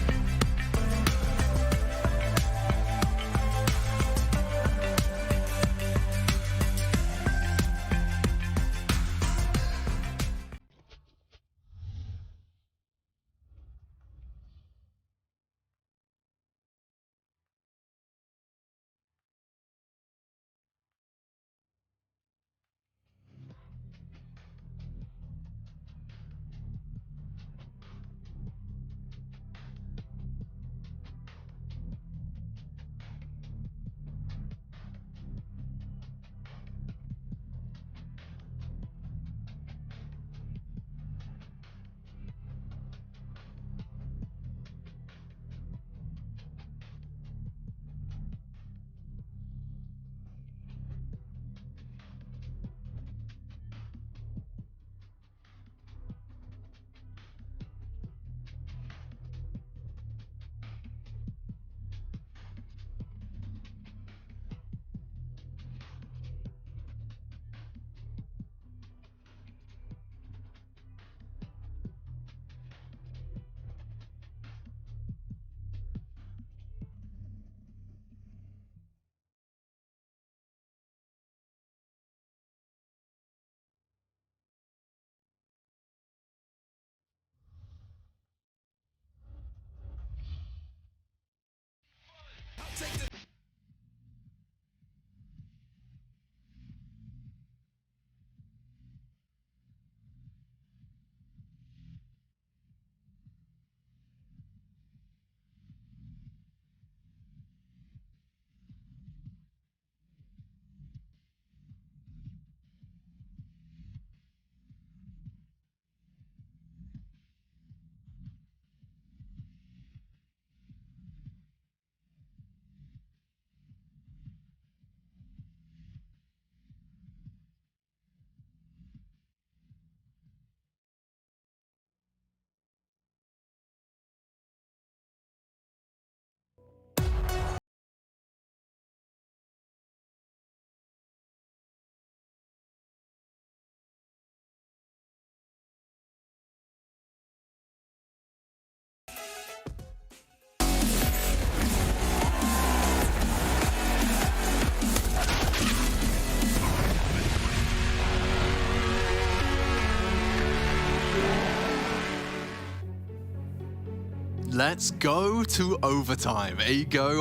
[SPEAKER 5] Let's go to overtime. There you go.